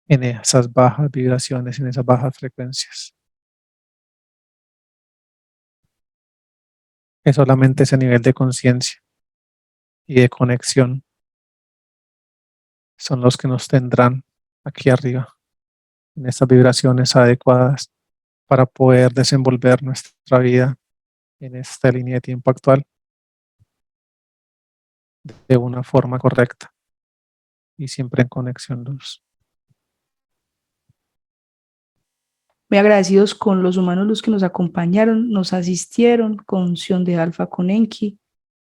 en esas bajas vibraciones, en esas bajas frecuencias. Que solamente ese nivel de conciencia y de conexión son los que nos tendrán aquí arriba, en estas vibraciones adecuadas para poder desenvolver nuestra vida en esta línea de tiempo actual de una forma correcta y siempre en conexión luz. Muy agradecidos con los humanos los que nos acompañaron, nos asistieron con unción de Alfa con Enki,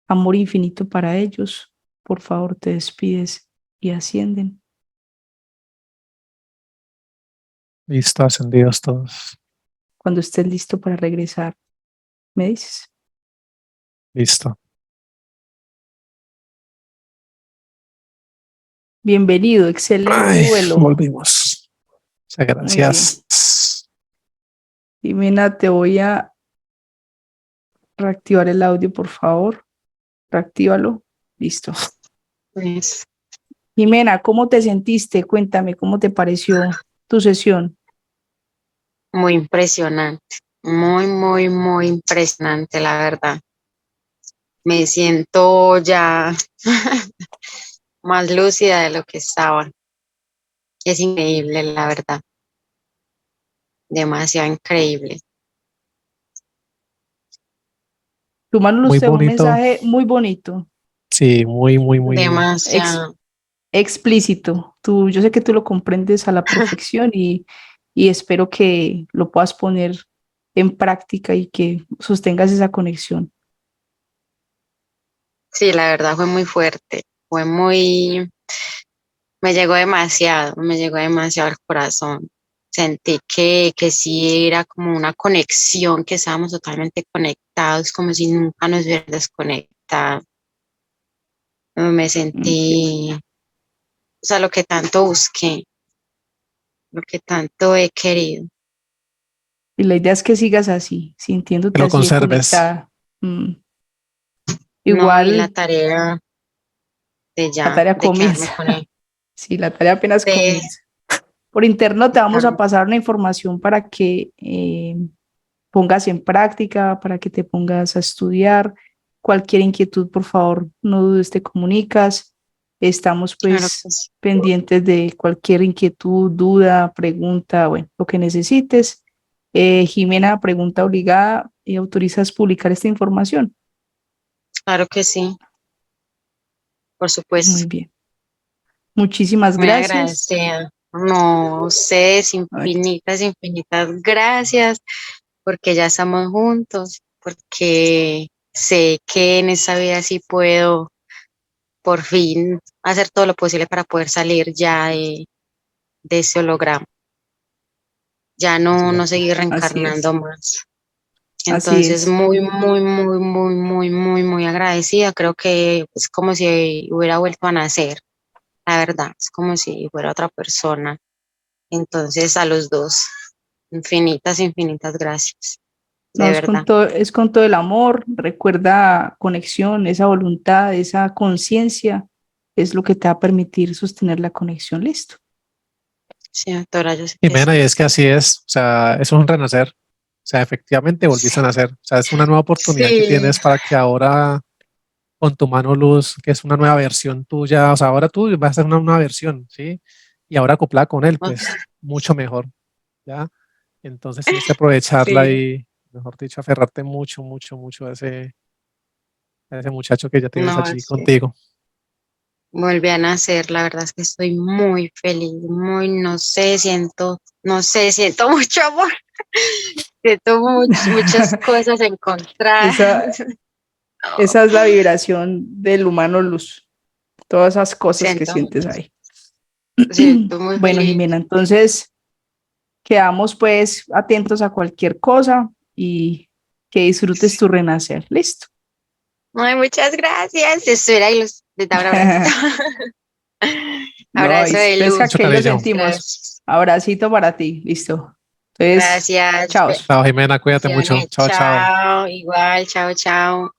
amor infinito para ellos. Por favor, te despides y ascienden. Listo, ascendidos todos. Cuando estés listo para regresar, me dices. Listo. Bienvenido, excelente vuelo. Volvimos. Muchas gracias. Jimena, te voy a reactivar el audio, por favor. Reactívalo. Listo. Pues, Jimena, ¿cómo te sentiste? Cuéntame, ¿cómo te pareció tu sesión? muy impresionante, muy impresionante, la verdad. Me siento ya más lúcida de lo que estaba. Es increíble, la verdad. Demasiado increíble. Tu mano Muy nos dejó un bonito. mensaje muy bonito, Sí, muy Demasiado. explícito. Yo sé que tú lo comprendes a la perfección y espero que lo puedas poner en práctica y que sostengas esa conexión. Sí, la verdad fue muy fuerte. Me llegó demasiado al corazón. Sentí que sí era como una conexión, que estábamos totalmente conectados, como si nunca nos hubieran desconectado. Me sentí, o sea, lo que tanto busqué, lo que tanto he querido. Y la idea es que sigas así, sintiéndote que lo así de conserves. conectada. Mm. No, y la Igual tarea de la ya, tarea de quedarme comienza. con él. Sí, la tarea apenas De, comienza. Por interno te vamos a claro, pasar una información para que pongas en práctica, para que te pongas a estudiar. Cualquier inquietud, por favor, no dudes, te comunicas. Estamos claro pues que sí. pendientes de cualquier inquietud, duda, pregunta, bueno, lo que necesites. Jimena, pregunta obligada, ¿autorizas publicar esta información? Claro que sí, por Muy supuesto. bien. Muchísimas Muy gracias. agradecida. No, ustedes Ay, infinitas gracias, porque ya estamos juntos, porque sé que en esta vida sí puedo por fin hacer todo lo posible para poder salir ya de ese holograma, ya no seguir así reencarnando es, más. así Entonces, es. muy agradecida. Creo que es como si hubiera vuelto a nacer, la verdad, es como si fuera otra persona. Entonces, a los dos, infinitas gracias, No, de verdad. es con todo el amor, recuerda conexión, esa voluntad, esa conciencia, es lo que te va a permitir sostener la conexión. Listo. Sí, doctora, yo sé que Jimena, sí. y es que así es, o sea, eso es un renacer, o sea, efectivamente volviste a nacer, o sea, es una nueva oportunidad que Sí, tienes para que ahora con tu mano luz, que es una nueva versión tuya, o sea, ahora tú vas a ser una nueva versión, ¿sí? y ahora acoplada con él, O pues sea, mucho mejor, ¿ya? Entonces tienes que aprovecharla sí, y, mejor dicho, aferrarte mucho, mucho, mucho a ese muchacho que ya tienes no, allí sí. contigo. Volví a nacer, la verdad es que estoy muy feliz, muy, no sé, siento mucho amor, siento muchas cosas encontradas. Esa, esa es la vibración del humano luz, todas esas cosas que Siento, sientes ahí. siento muy Bueno, feliz. Jimena, entonces quedamos pues atentos a cualquier cosa y que disfrutes tu renacer. Listo. Ay, muchas gracias. Espera y les da un abracito. No, Abrazo de es luz. Mucho que ahí lo cariño. sentimos. Gracias. Abracito para ti. Listo. Entonces, Gracias. chao. Chao, Jimena, cuídate mucho. Bendiciones. Chao, chao. Chao. Igual. Chao, chao.